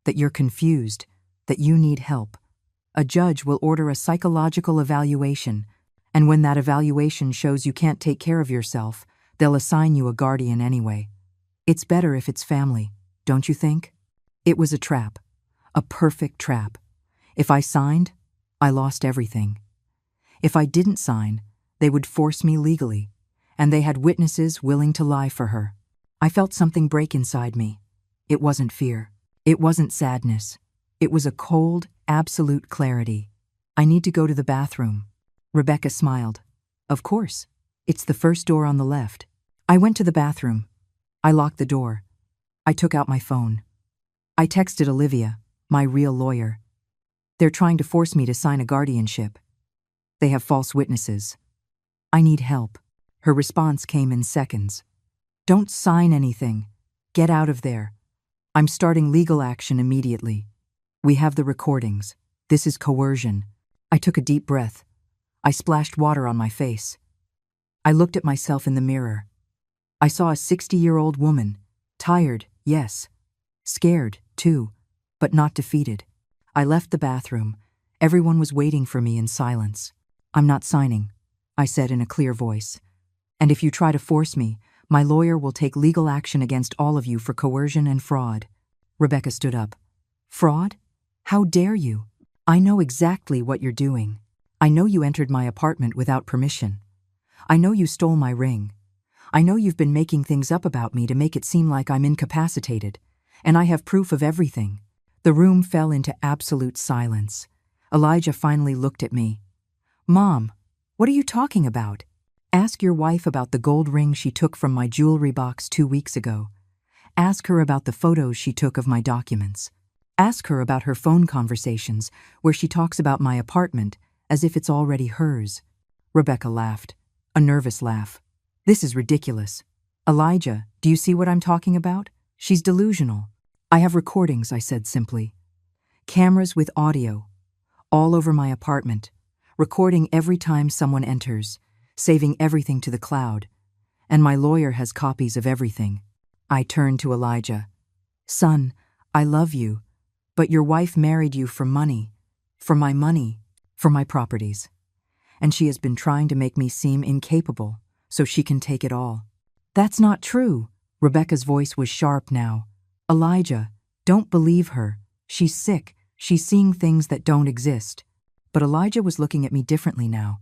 that you're confused, that you need help. A judge will order a psychological evaluation, and when that evaluation shows you can't take care of yourself, they'll assign you a guardian anyway. It's better if it's family, don't you think? It was a trap. A perfect trap. If I signed, I lost everything. If I didn't sign, they would force me legally, and they had witnesses willing to lie for her. I felt something break inside me. It wasn't fear. It wasn't sadness. It was a cold, absolute clarity. I need to go to the bathroom. Rebecca smiled. Of course. It's the first door on the left. I went to the bathroom. I locked the door. I took out my phone. I texted Olivia, my real lawyer. They're trying to force me to sign a guardianship. They have false witnesses. I need help. Her response came in seconds. Don't sign anything. Get out of there. I'm starting legal action immediately. We have the recordings. This is coercion. I took a deep breath. I splashed water on my face. I looked at myself in the mirror. I saw a 60-year-old woman. Tired, yes. Scared, too, but not defeated. I left the bathroom. Everyone was waiting for me in silence. I'm not signing, I said in a clear voice. And if you try to force me, my lawyer will take legal action against all of you for coercion and fraud. Rebecca stood up. Fraud? How dare you? I know exactly what you're doing. I know you entered my apartment without permission. I know you stole my ring. I know you've been making things up about me to make it seem like I'm incapacitated. And I have proof of everything. The room fell into absolute silence. Elijah finally looked at me. Mom, what are you talking about? Ask your wife about the gold ring she took from my jewelry box 2 weeks ago. Ask her about the photos she took of my documents. Ask her about her phone conversations where she talks about my apartment as if it's already hers. Rebecca laughed, a nervous laugh. This is ridiculous. Elijah, do you see what I'm talking about? She's delusional. I have recordings, I said simply. Cameras with audio, all over my apartment, recording every time someone enters, saving everything to the cloud. And my lawyer has copies of everything. I turned to Elijah. Son, I love you, but your wife married you for money, for my properties. And she has been trying to make me seem incapable so she can take it all. That's not true. Rebecca's voice was sharp now. Elijah, don't believe her. She's sick. She's seeing things that don't exist. But Elijah was looking at me differently now,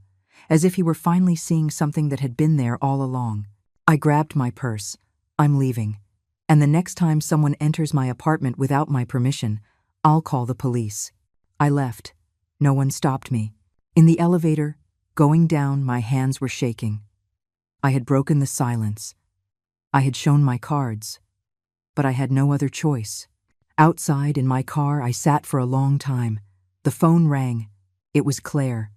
as if he were finally seeing something that had been there all along. I grabbed my purse. I'm leaving. And the next time someone enters my apartment without my permission, I'll call the police. I left. No one stopped me. In the elevator, going down, my hands were shaking. I had broken the silence. I had shown my cards. But I had no other choice. Outside, in my car, I sat for a long time. The phone rang. It was Claire.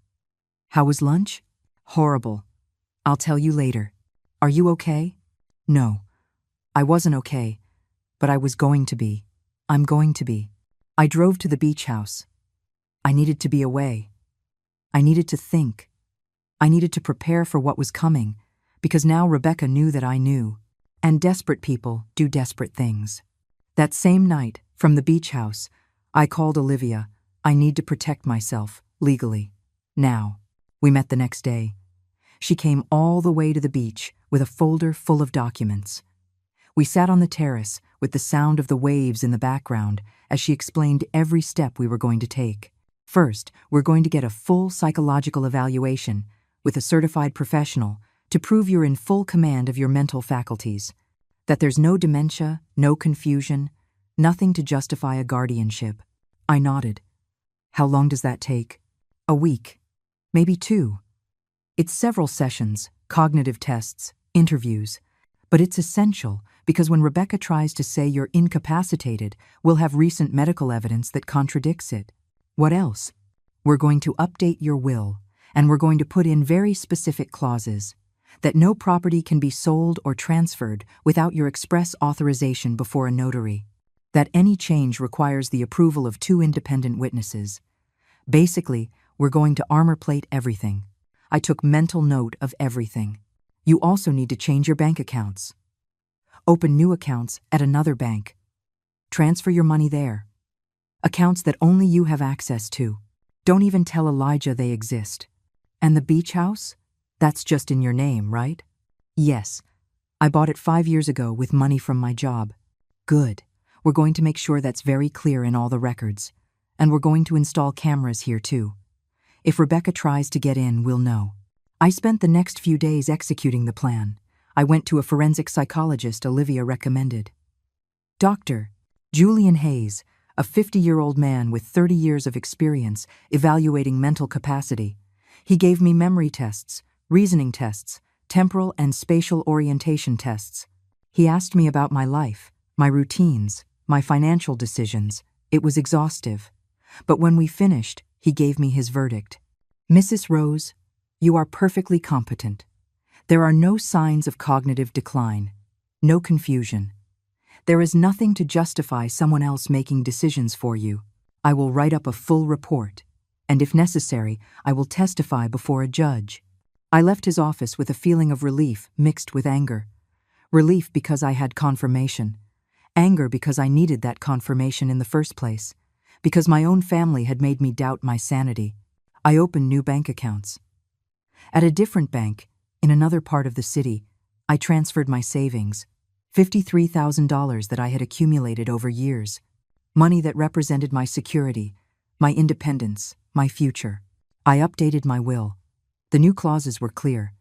How was lunch? Horrible. I'll tell you later. Are you okay? No. I wasn't okay, but I was going to be. I'm going to be. I drove to the beach house. I needed to be away. I needed to think. I needed to prepare for what was coming, because now Rebecca knew that I knew. And desperate people do desperate things. That same night, from the beach house, I called Olivia. I need to protect myself, legally. Now. We met the next day. She came all the way to the beach with a folder full of documents. We sat on the terrace with the sound of the waves in the background as she explained every step we were going to take. First, we're going to get a full psychological evaluation with a certified professional to prove you're in full command of your mental faculties, that there's no dementia, no confusion, nothing to justify a guardianship. I nodded. How long does that take? A week. Maybe 2. It's several sessions, cognitive tests, interviews. But it's essential because when Rebecca tries to say you're incapacitated, we'll have recent medical evidence that contradicts it. What else? We're going to update your will, and we're going to put in very specific clauses that no property can be sold or transferred without your express authorization before a notary, that any change requires the approval of 2 independent witnesses. Basically, we're going to armor plate everything. I took mental note of everything. You also need to change your bank accounts. Open new accounts at another bank. Transfer your money there. Accounts that only you have access to. Don't even tell Elijah they exist. And the beach house? That's just in your name, right? Yes. I bought it 5 years ago with money from my job. Good. We're going to make sure that's very clear in all the records. And we're going to install cameras here too. If Rebecca tries to get in, we'll know. I spent the next few days executing the plan. I went to a forensic psychologist Olivia recommended. Dr. Julian Hayes, a 50-year-old man with 30 years of experience evaluating mental capacity. He gave me memory tests, reasoning tests, temporal and spatial orientation tests. He asked me about my life, my routines, my financial decisions. It was exhaustive. But when we finished, he gave me his verdict. Mrs. Rose, you are perfectly competent. There are no signs of cognitive decline, no confusion. There is nothing to justify someone else making decisions for you. I will write up a full report, and if necessary, I will testify before a judge. I left his office with a feeling of relief mixed with anger. Relief because I had confirmation. Anger because I needed that confirmation in the first place. Because my own family had made me doubt my sanity. I opened new bank accounts. At a different bank, in another part of the city, I transferred my savings, $53,000 that I had accumulated over years, money that represented my security, my independence, my future. I updated my will. The new clauses were clear.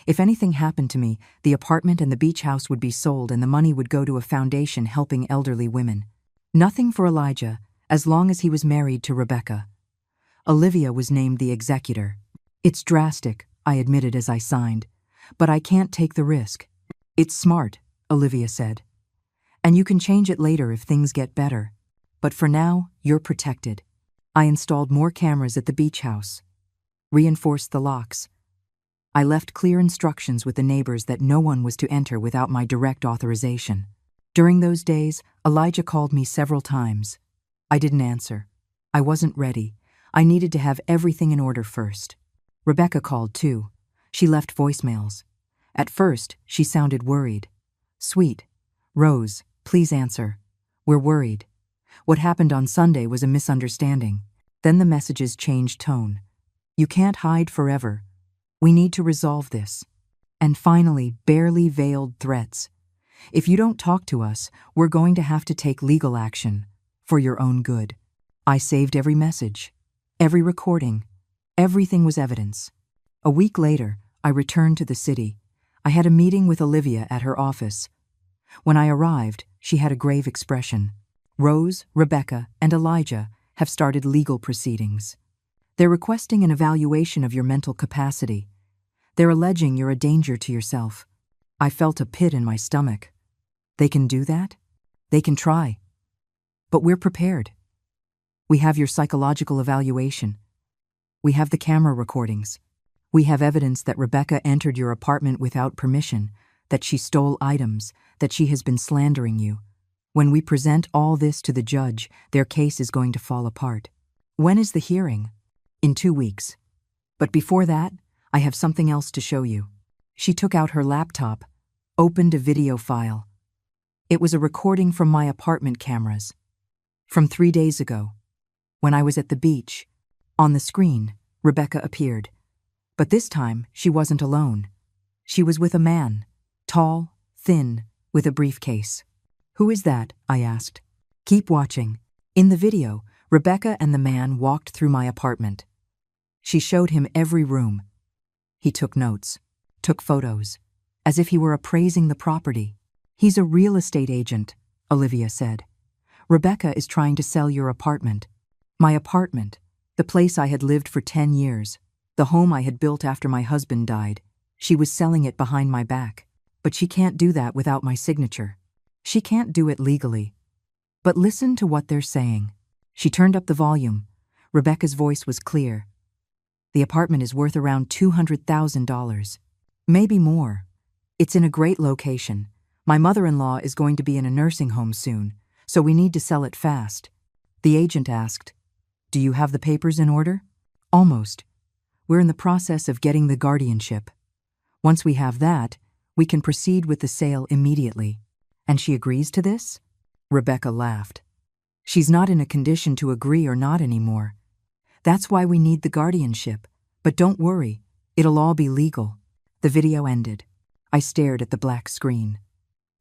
If anything happened to me, the apartment and the beach house would be sold and the money would go to a foundation helping elderly women. Nothing for Elijah, as long as he was married to Rebecca. Olivia was named the executor. It's drastic, I admitted as I signed, but I can't take the risk. It's smart, Olivia said. And you can change it later if things get better. But for now, you're protected. I installed more cameras at the beach house. Reinforced the locks. I left clear instructions with the neighbors that no one was to enter without my direct authorization. During those days, Elijah called me several times. I didn't answer. I wasn't ready. I needed to have everything in order first. Rebecca called too. She left voicemails. At first, she sounded worried. Sweet. Rose, please answer. We're worried. What happened on Sunday was a misunderstanding. Then the messages changed tone. You can't hide forever. We need to resolve this. And finally, barely veiled threats. If you don't talk to us, we're going to have to take legal action. For your own good. I saved every message. Every recording. Everything was evidence. A week later, I returned to the city. I had a meeting with Olivia at her office. When I arrived, she had a grave expression. Rose, Rebecca, and Elijah have started legal proceedings. They're requesting an evaluation of your mental capacity. They're alleging you're a danger to yourself. I felt a pit in my stomach. They can do that? They can try. But we're prepared. We have your psychological evaluation. We have the camera recordings. We have evidence that Rebecca entered your apartment without permission, that she stole items, that she has been slandering you. When we present all this to the judge, their case is going to fall apart. When is the hearing? In 2 weeks. But before that, I have something else to show you. She took out her laptop, opened a video file. It was a recording from my apartment cameras. From 3 days ago, when I was at the beach. On the screen, Rebecca appeared. But this time, she wasn't alone. She was with a man, tall, thin, with a briefcase. "Who is that?" I asked. "Keep watching." In the video, Rebecca and the man walked through my apartment. She showed him every room. He took notes, took photos, as if he were appraising the property. "He's a real estate agent," Olivia said. "Rebecca is trying to sell your apartment." My apartment, the place I had lived for 10 years, the home I had built after my husband died. She was selling it behind my back. But she can't do that without my signature. She can't do it legally. But listen to what they're saying. She turned up the volume. Rebecca's voice was clear. "The apartment is worth around $200,000. Maybe more. It's in a great location. My mother-in-law is going to be in a nursing home soon, so we need to sell it fast." The agent asked, "Do you have the papers in order?" "Almost. We're in the process of getting the guardianship. Once we have that, we can proceed with the sale immediately." "And she agrees to this?" Rebecca laughed. "She's not in a condition to agree or not anymore. That's why we need the guardianship. But don't worry, it'll all be legal." The video ended. I stared at the black screen.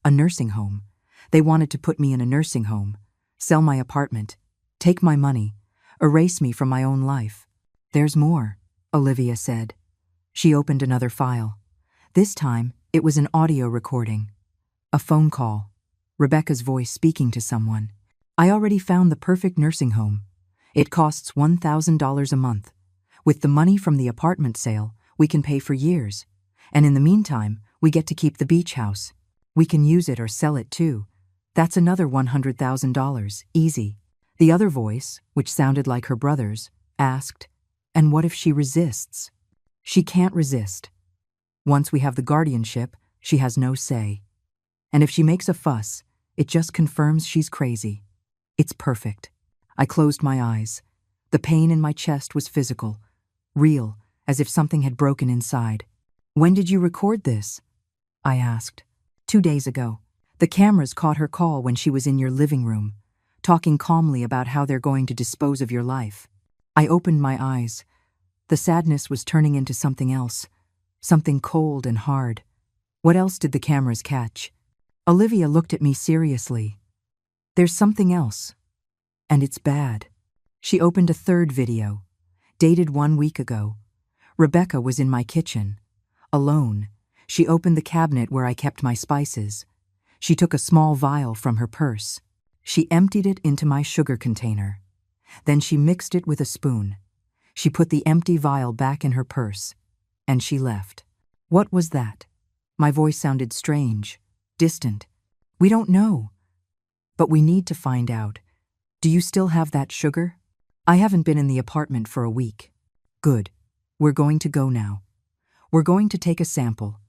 A nursing home. They wanted to put me in a nursing home, sell my apartment, take my money, erase me from my own life. "There's more," Olivia said. She opened another file. This time, it was an audio recording. A phone call. Rebecca's voice speaking to someone. "I already found the perfect nursing home. It costs $1,000 a month. With the money from the apartment sale, we can pay for years. And in the meantime, we get to keep the beach house. We can use it or sell it too. That's another $100,000, easy." The other voice, which sounded like her brother's, asked, "And what if she resists?" "She can't resist. Once we have the guardianship, she has no say. And if she makes a fuss, it just confirms she's crazy. It's perfect." I closed my eyes. The pain in my chest was physical, real, as if something had broken inside. "When did you record this?" I asked. 2 days ago. The cameras caught her call when she was in your living room, talking calmly about how they're going to dispose of your life. I opened my eyes. The sadness was turning into something else, something cold and hard. "What else did the cameras catch?" Olivia looked at me seriously. "There's something else. And it's bad." She opened a third video, dated 1 week ago. Rebecca was in my kitchen, alone. She opened the cabinet where I kept my spices. She took a small vial from her purse. She emptied it into my sugar container. Then she mixed it with a spoon. She put the empty vial back in her purse, and she left. "What was that?" My voice sounded strange, distant. "We don't know. But we need to find out. Do you still have that sugar?" "I haven't been in the apartment for a week." "Good. We're going to go now. We're going to take a sample,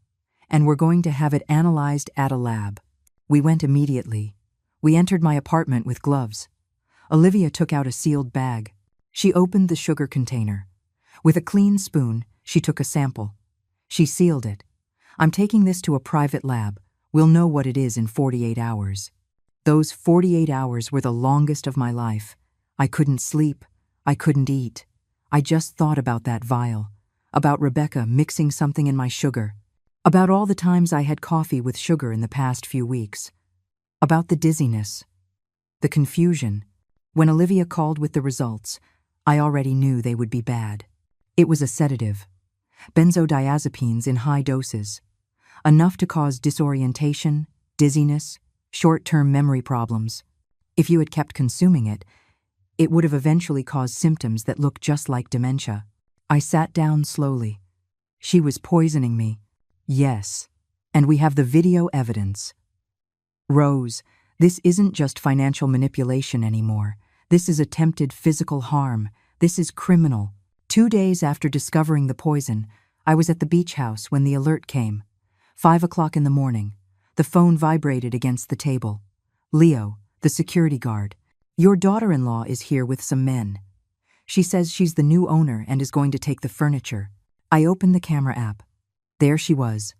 and we're going to have it analyzed at a lab." We went immediately. We entered my apartment with gloves. Olivia took out a sealed bag. She opened the sugar container. With a clean spoon, she took a sample. She sealed it. "I'm taking this to a private lab. We'll know what it is in 48 hours. Those 48 hours were the longest of my life. I couldn't sleep. I couldn't eat. I just thought about that vial, about Rebecca mixing something in my sugar, about all the times I had coffee with sugar in the past few weeks, about the dizziness, the confusion. When Olivia called with the results, I already knew they would be bad. It was a sedative, benzodiazepines in high doses, enough to cause disorientation, dizziness, short-term memory problems. If you had kept consuming it, it would have eventually caused symptoms that looked just like dementia. I sat down slowly. She was poisoning me. Yes, and we have the video evidence. Rose, this isn't just financial manipulation anymore. This is attempted physical harm. This is criminal. 2 days after discovering the poison, I was at the beach house when the alert came. 5 o'clock in the morning. The phone vibrated against the table. Leo, the security guard. Your daughter-in-law is here with some men. She says she's the new owner and is going to take the furniture. I opened the camera app. There she was.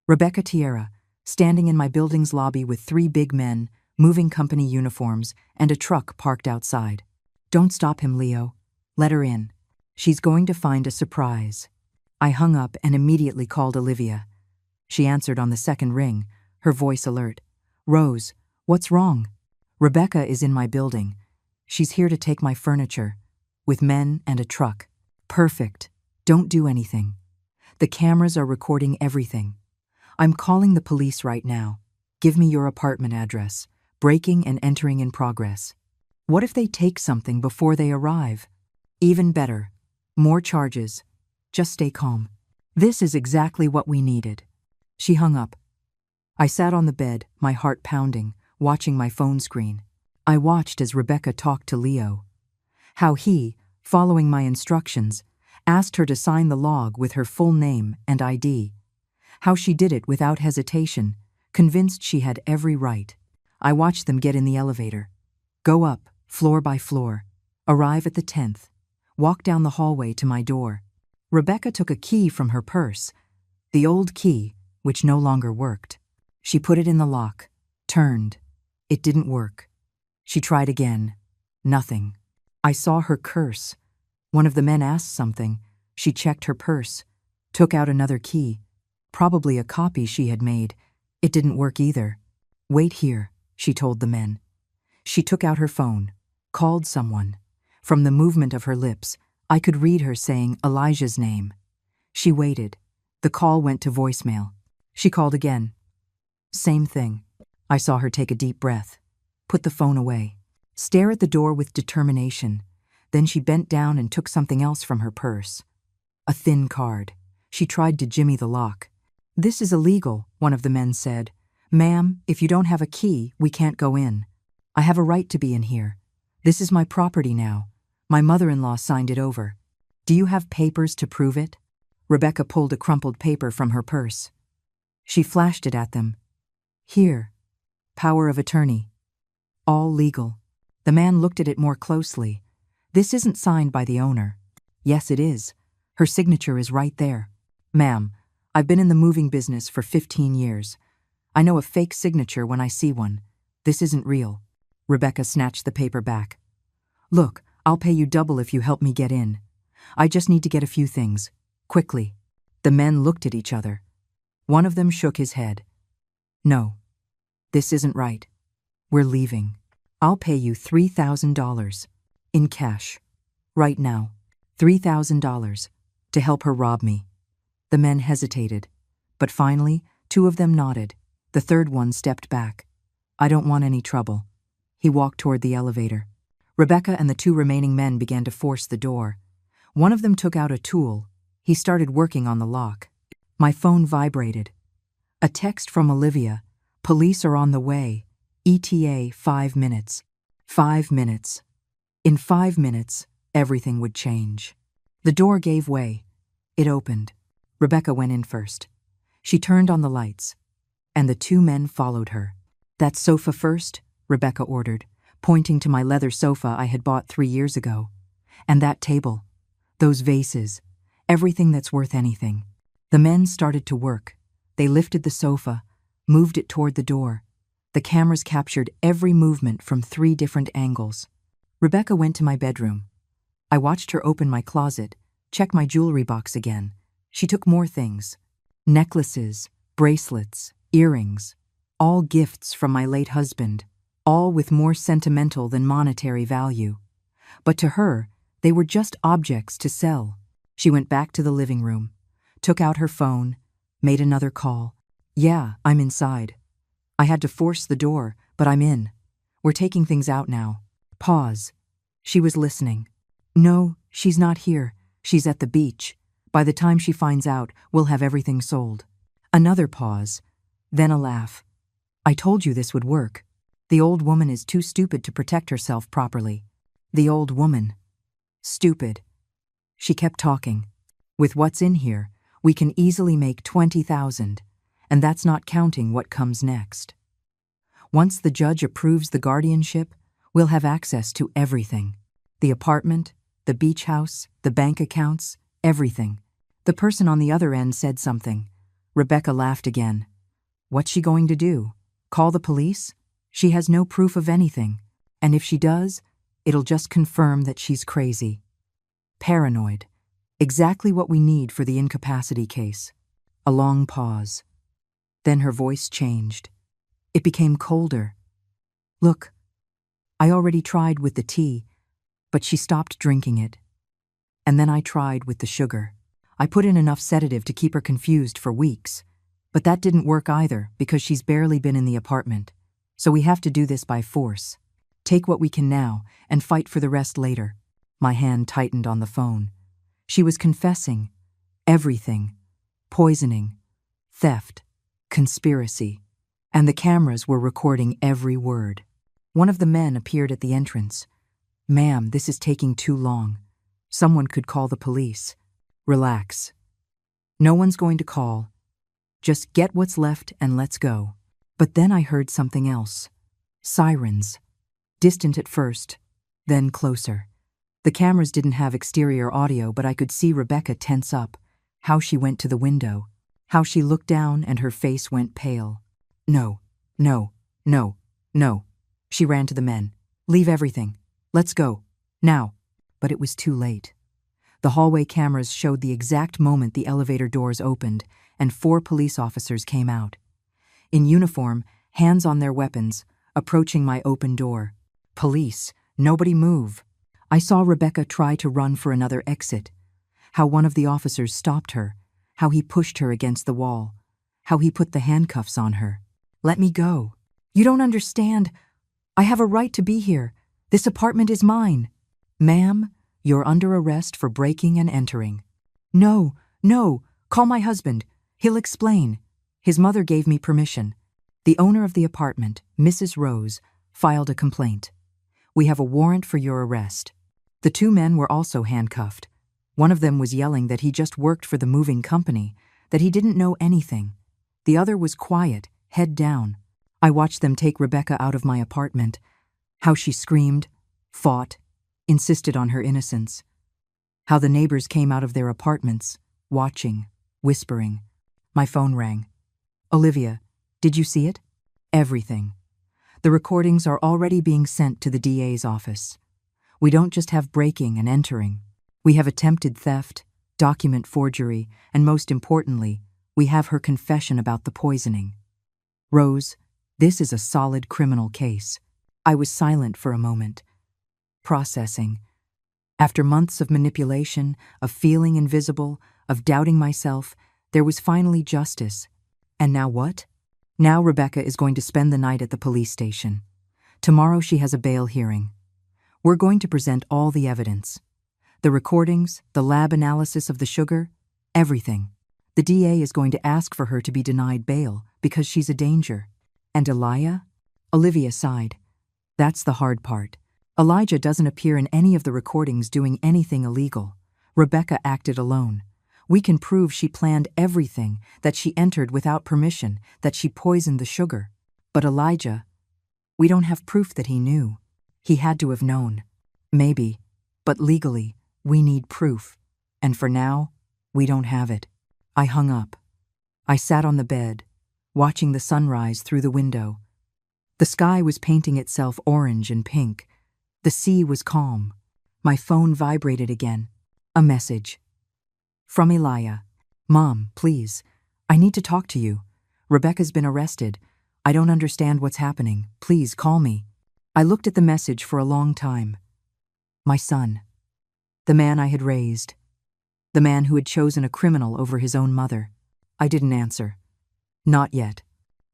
Rebecca Tierra, standing in my building's lobby with 3 big men, moving company uniforms, and a truck parked outside. Don't stop him, Leo. Let her in. She's going to find a surprise. I hung up and immediately called Olivia. She answered on the second ring, her voice alert. Rose, what's wrong? Rebecca is in my building. She's here to take my furniture, with men and a truck. Perfect. Don't do anything. The cameras are recording everything. I'm calling the police right now. Give me your apartment address. Breaking and entering in progress. What if they take something before they arrive? Even better. More charges. Just stay calm. This is exactly what we needed. She hung up. I sat on the bed, my heart pounding, watching my phone screen. I watched as Rebecca talked to Leo. How he, following my instructions, asked her to sign the log with her full name and ID. How she did it without hesitation, convinced she had every right. I watched them get in the elevator. Go up, floor by floor. Arrive at the 10th. Walk down the hallway to my door. Rebecca took a key from her purse, the old key, which no longer worked. She put it in the lock, turned. It didn't work. She tried again. Nothing. I saw her curse. One of the men asked something. She checked her purse, took out another key, probably a copy she had made. It didn't work either. Wait here, she told the men. She took out her phone, called someone. From the movement of her lips, I could read her saying Elijah's name. She waited. The call went to voicemail. She called again. Same thing. I saw her take a deep breath, put the phone away, stare at the door with determination. Then she bent down and took something else from her purse. A thin card. She tried to jimmy the lock. This is illegal, one of the men said. Ma'am, if you don't have a key, we can't go in. I have a right to be in here. This is my property now. My mother-in-law signed it over. Do you have papers to prove it? Rebecca pulled a crumpled paper from her purse. She flashed it at them. Here. Power of attorney. All legal. The man looked at it more closely. This isn't signed by the owner. Yes, it is. Her signature is right there. Ma'am, I've been in the moving business for 15 years. I know a fake signature when I see one. This isn't real. Rebecca snatched the paper back. Look, I'll pay you double if you help me get in. I just need to get a few things. Quickly. The men looked at each other. One of them shook his head. No. This isn't right. We're leaving. I'll pay you $3,000. In cash. Right now. $3,000. To help her rob me. The men hesitated. But finally, 2 of them nodded. The third one stepped back. I don't want any trouble. He walked toward the elevator. Rebecca and the 2 remaining men began to force the door. One of them took out a tool. He started working on the lock. My phone vibrated. A text from Olivia. Police are on the way. ETA 5 minutes. 5 minutes. In 5 minutes, everything would change. The door gave way. It opened. Rebecca went in first. She turned on the lights, and the 2 men followed her. That sofa first, Rebecca ordered, pointing to my leather sofa I had bought 3 years ago. And that table. Those vases. Everything that's worth anything. The men started to work. They lifted the sofa, moved it toward the door. The cameras captured every movement from 3 different angles. Rebecca went to my bedroom. I watched her open my closet, check my jewelry box again. She took more things. Necklaces, bracelets, earrings. All gifts from my late husband. All with more sentimental than monetary value. But to her, they were just objects to sell. She went back to the living room, took out her phone, made another call. Yeah, I'm inside. I had to force the door, but I'm in. We're taking things out now. Pause. She was listening. No, she's not here. She's at the beach. By the time she finds out, we'll have everything sold. Another pause. Then a laugh. I told you this would work. The old woman is too stupid to protect herself properly. The old woman. Stupid. She kept talking. With what's in here, we can easily make 20,000, and that's not counting what comes next. Once the judge approves the guardianship, we'll have access to everything. The apartment, the beach house, the bank accounts, everything. The person on the other end said something. Rebecca laughed again. What's she going to do? Call the police? She has no proof of anything. And if she does, it'll just confirm that she's crazy. Paranoid. Exactly what we need for the incapacity case. A long pause. Then her voice changed. It became colder. Look, I already tried with the tea, but she stopped drinking it. And then I tried with the sugar. I put in enough sedative to keep her confused for weeks. But that didn't work either because she's barely been in the apartment. So we have to do this by force. Take what we can now and fight for the rest later. My hand tightened on the phone. She was confessing. Everything. Poisoning. Theft. Conspiracy. And the cameras were recording every word. One of the men appeared at the entrance. Ma'am, this is taking too long. Someone could call the police. Relax. No one's going to call. Just get what's left and let's go. But then I heard something else. Sirens. Distant at first, then closer. The cameras didn't have exterior audio, but I could see Rebecca tense up, how she went to the window, how she looked down and her face went pale. No, no, no, no. She ran to the men. Leave everything. Let's go. Now. But it was too late. The hallway cameras showed the exact moment the elevator doors opened and 4 police officers came out. In uniform, hands on their weapons, approaching my open door. Police, nobody move. I saw Rebecca try to run for another exit. How one of the officers stopped her. How he pushed her against the wall. How he put the handcuffs on her. Let me go. You don't understand. I have a right to be here. This apartment is mine. Ma'am, you're under arrest for breaking and entering. No, no, call my husband. He'll explain. His mother gave me permission. The owner of the apartment, Mrs. Rose, filed a complaint. We have a warrant for your arrest. The 2 men were also handcuffed. One of them was yelling that he just worked for the moving company, that he didn't know anything. The other was quiet, head down. I watched them take Rebecca out of my apartment. How she screamed, fought, insisted on her innocence. How the neighbors came out of their apartments, watching, whispering. My phone rang. Olivia, did you see it? Everything. The recordings are already being sent to the DA's office. We don't just have breaking and entering. We have attempted theft, document forgery, and most importantly, we have her confession about the poisoning. Rose, this is a solid criminal case. I was silent for a moment. Processing. After months of manipulation, of feeling invisible, of doubting myself, there was finally justice. And now what? Now Rebecca is going to spend the night at the police station. Tomorrow she has a bail hearing. We're going to present all the evidence. The recordings, the lab analysis of the sugar, everything. The DA is going to ask for her to be denied bail because she's a danger. And Elijah? Olivia sighed. That's the hard part. Elijah doesn't appear in any of the recordings doing anything illegal. Rebecca acted alone. We can prove she planned everything, that she entered without permission, that she poisoned the sugar. But Elijah, we don't have proof that he knew. He had to have known. Maybe, but legally, we need proof. And for now, we don't have it. I hung up. I sat on the bed, watching the sunrise through the window. The sky was painting itself orange and pink. The sea was calm. My phone vibrated again. A message. From Elijah. Mom, please. I need to talk to you. Rebecca's been arrested. I don't understand what's happening. Please call me. I looked at the message for a long time. My son. The man I had raised. The man who had chosen a criminal over his own mother. I didn't answer. Not yet.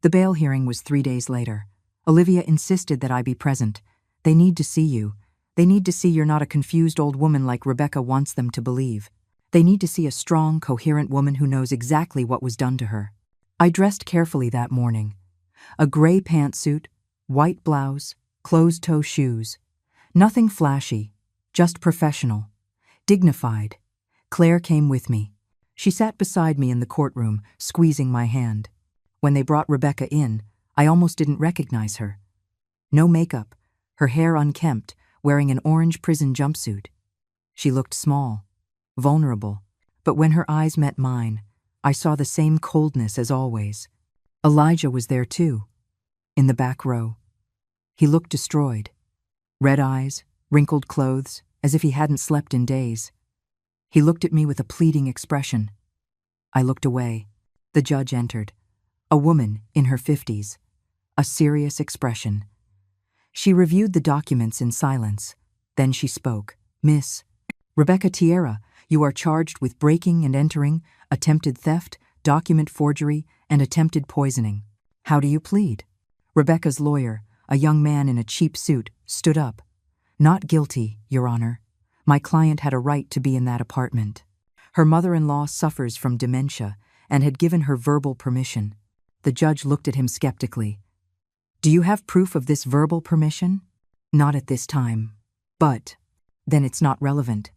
The bail hearing was 3 days later. Olivia insisted that I be present. They need to see you. They need to see you're not a confused old woman like Rebecca wants them to believe. They need to see a strong, coherent woman who knows exactly what was done to her. I dressed carefully that morning. A gray pantsuit, white blouse, closed-toe shoes. Nothing flashy, just professional. Dignified. Claire came with me. She sat beside me in the courtroom, squeezing my hand. When they brought Rebecca in, I almost didn't recognize her. No makeup, her hair unkempt, wearing an orange prison jumpsuit. She looked small, vulnerable, but when her eyes met mine, I saw the same coldness as always. Elijah was there too, in the back row. He looked destroyed. Red eyes, wrinkled clothes, as if he hadn't slept in days. He looked at me with a pleading expression. I looked away. The judge entered. A woman in her 50s. A serious expression. She reviewed the documents in silence. Then she spoke. Miss Rebecca Tierra, you are charged with breaking and entering, attempted theft, document forgery, and attempted poisoning. How do you plead? Rebecca's lawyer, a young man in a cheap suit, stood up. Not guilty, Your Honor. My client had a right to be in that apartment. Her mother-in-law suffers from dementia and had given her verbal permission. The judge looked at him skeptically. Do you have proof of this verbal permission? Not at this time. But, then it's not relevant.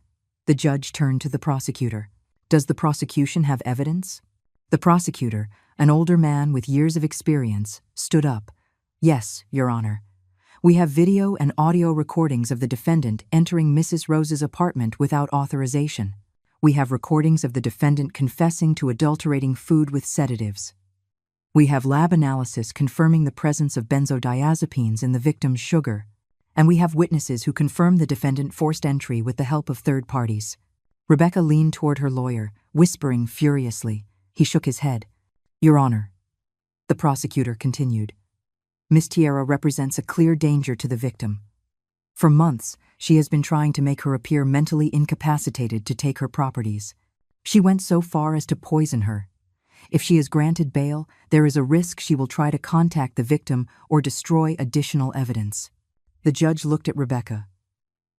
The judge turned to the prosecutor. Does the prosecution have evidence? The prosecutor, an older man with years of experience, stood up. Yes, Your Honor. We have video and audio recordings of the defendant entering Mrs. Rose's apartment without authorization. We have recordings of the defendant confessing to adulterating food with sedatives. We have lab analysis confirming the presence of benzodiazepines in the victim's sugar. And we have witnesses who confirm the defendant forced entry with the help of third parties. Rebecca leaned toward her lawyer, whispering furiously. He shook his head. Your Honor. The prosecutor continued. Miss Tierra represents a clear danger to the victim. For months, she has been trying to make her appear mentally incapacitated to take her properties. She went so far as to poison her. If she is granted bail, there is a risk she will try to contact the victim or destroy additional evidence. The judge looked at Rebecca.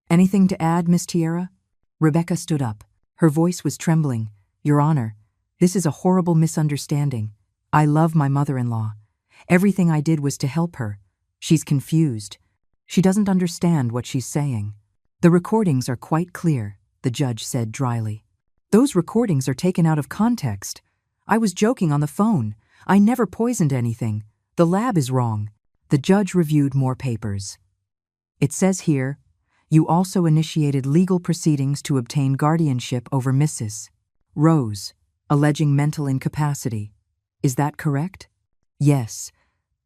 Anything to add, Miss Tierra? Rebecca stood up. Her voice was trembling. Your Honor, this is a horrible misunderstanding. I love my mother-in-law. Everything I did was to help her. She's confused. She doesn't understand what she's saying. The recordings are quite clear, the judge said dryly. Those recordings are taken out of context. I was joking on the phone. I never poisoned anything. The lab is wrong. The judge reviewed more papers. It says here, you also initiated legal proceedings to obtain guardianship over Mrs. Rose, alleging mental incapacity. Is that correct? Yes,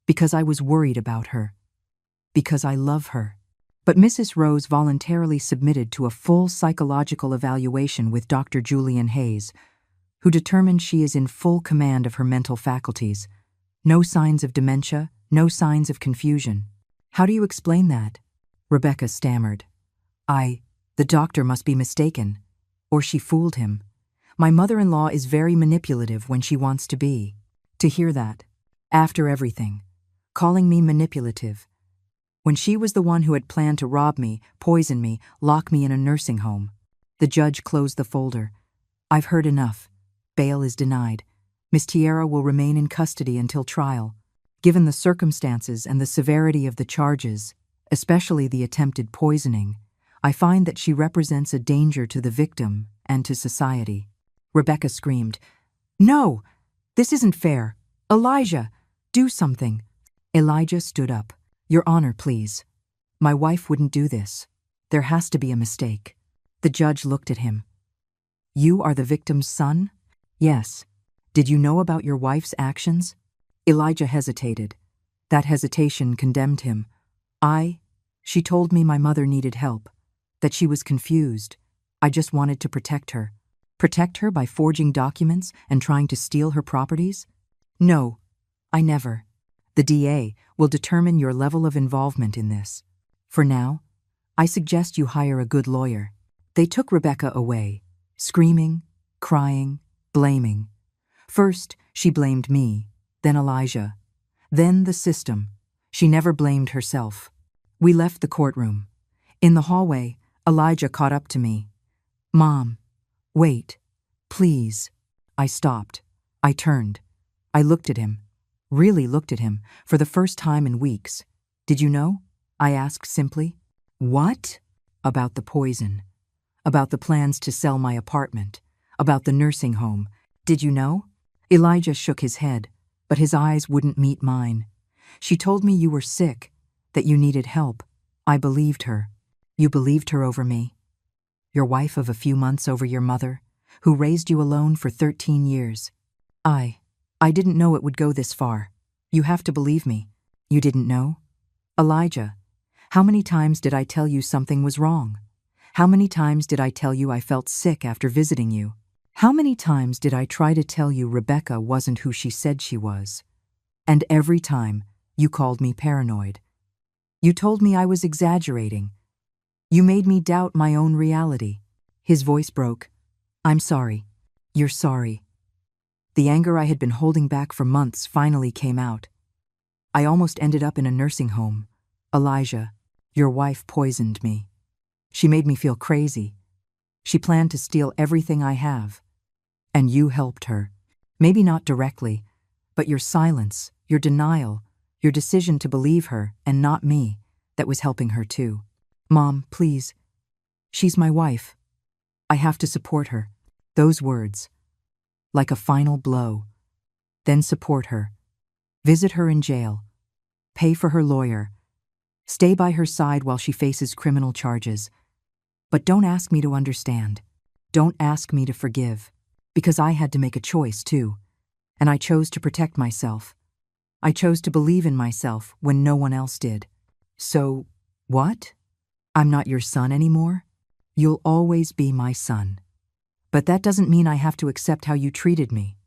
because I was worried about her. Because I love her. But Mrs. Rose voluntarily submitted to a full psychological evaluation with Dr. Julian Hayes, who determined she is in full command of her mental faculties. No signs of dementia, no signs of confusion. How do you explain that? Rebecca stammered. The doctor must be mistaken. Or she fooled him. My mother-in-law is very manipulative when she wants to be. To hear that, after everything, calling me manipulative, when she was the one who had planned to rob me, poison me, lock me in a nursing home. The judge closed the folder. I've heard enough. Bail is denied. Miss Tierra will remain in custody until trial. Given the circumstances and the severity of the charges, especially the attempted poisoning, I find that she represents a danger to the victim and to society. Rebecca screamed, No! This isn't fair. Elijah, do something. Elijah stood up. Your Honor, please. My wife wouldn't do this. There has to be a mistake. The judge looked at him. You are the victim's son? Yes. Did you know about your wife's actions? Elijah hesitated. That hesitation condemned him. She told me my mother needed help, that she was confused. I just wanted to protect her. Protect her by forging documents and trying to steal her properties? No, I never. The DA will determine your level of involvement in this. For now, I suggest you hire a good lawyer. They took Rebecca away, screaming, crying, blaming. First, she blamed me, then Elijah, then the system. She never blamed herself. We left the courtroom. In the hallway, Elijah caught up to me. Mom, wait, please. I stopped. I turned. I looked at him. Really looked at him, for the first time in weeks. Did you know? I asked simply. What? About the poison. About the plans to sell my apartment. About the nursing home. Did you know? Elijah shook his head, but his eyes wouldn't meet mine. She told me you were sick, that you needed help. I believed her. You believed her over me. Your wife of a few months over your mother, who raised you alone for 13 years. I didn't know it would go this far. You have to believe me. You didn't know? Elijah, how many times did I tell you something was wrong? How many times did I tell you I felt sick after visiting you? How many times did I try to tell you Rebecca wasn't who she said she was? And every time, you called me paranoid. You told me I was exaggerating. You made me doubt my own reality. His voice broke. I'm sorry. You're sorry. The anger I had been holding back for months finally came out. I almost ended up in a nursing home. Elijah, your wife poisoned me. She made me feel crazy. She planned to steal everything I have. And you helped her. Maybe not directly, but your silence, your denial, your decision to believe her and not me, that was helping her too. Mom, please. She's my wife. I have to support her. Those words. Like a final blow. Then support her. Visit her in jail. Pay for her lawyer. Stay by her side while she faces criminal charges. But don't ask me to understand. Don't ask me to forgive. Because I had to make a choice too. And I chose to protect myself. I chose to believe in myself when no one else did. So, what? I'm not your son anymore? You'll always be my son. But that doesn't mean I have to accept how you treated me.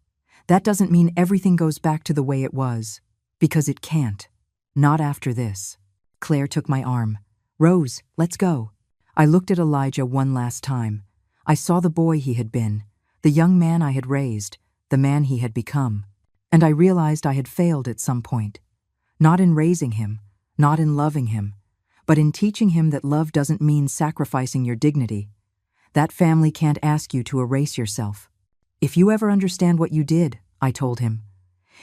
That doesn't mean everything goes back to the way it was. Because it can't. Not after this. Claire took my arm. Rose, let's go. I looked at Elijah one last time. I saw the boy he had been, the young man I had raised, the man he had become. And I realized I had failed at some point. Not in raising him, not in loving him, but in teaching him that love doesn't mean sacrificing your dignity. That family can't ask you to erase yourself. If you ever understand what you did, I told him,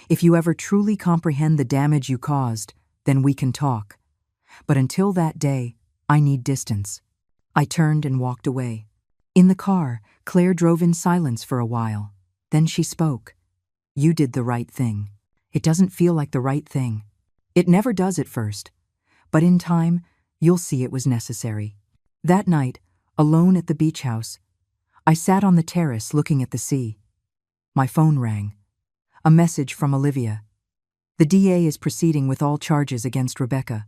if you ever truly comprehend the damage you caused, then we can talk. But until that day, I need distance. I turned and walked away. In the car, Claire drove in silence for a while. Then she spoke. You did the right thing. It doesn't feel like the right thing. It never does at first. But in time, you'll see it was necessary. That night, alone at the beach house, I sat on the terrace looking at the sea. My phone rang. A message from Olivia. The DA is proceeding with all charges against Rebecca.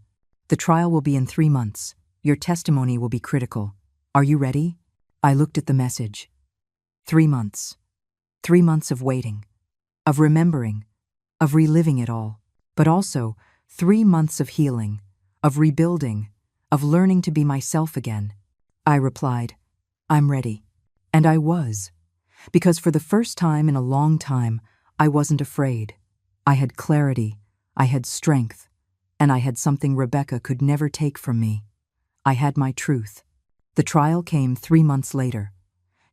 The trial will be in 3 months. Your testimony will be critical. Are you ready? I looked at the message. 3 months. 3 months of waiting, of remembering, of reliving it all, but also 3 months of healing, of rebuilding, of learning to be myself again. I replied, I'm ready. And I was. Because for the first time in a long time, I wasn't afraid. I had clarity, I had strength, and I had something Rebecca could never take from me. I had my truth. The trial came 3 months later.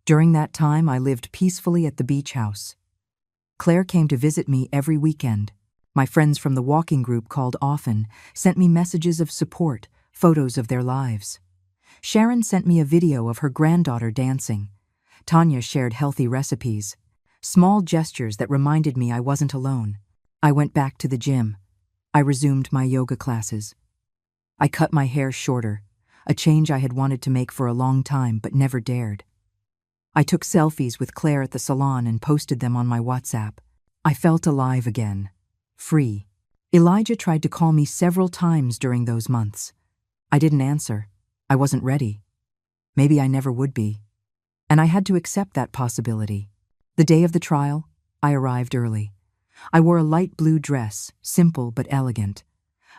During that time, I lived peacefully at the beach house. Claire came to visit me every weekend. My friends from the walking group called often, sent me messages of support, photos of their lives. Sharon sent me a video of her granddaughter dancing. Tanya shared healthy recipes, small gestures that reminded me I wasn't alone. I went back to the gym. I resumed my yoga classes. I cut my hair shorter, a change I had wanted to make for a long time but never dared. I took selfies with Claire at the salon and posted them on my WhatsApp. I felt alive again, free. Elijah tried to call me several times during those months. I didn't answer. I wasn't ready. Maybe I never would be. And I had to accept that possibility. The day of the trial, I arrived early. I wore a light blue dress, simple but elegant.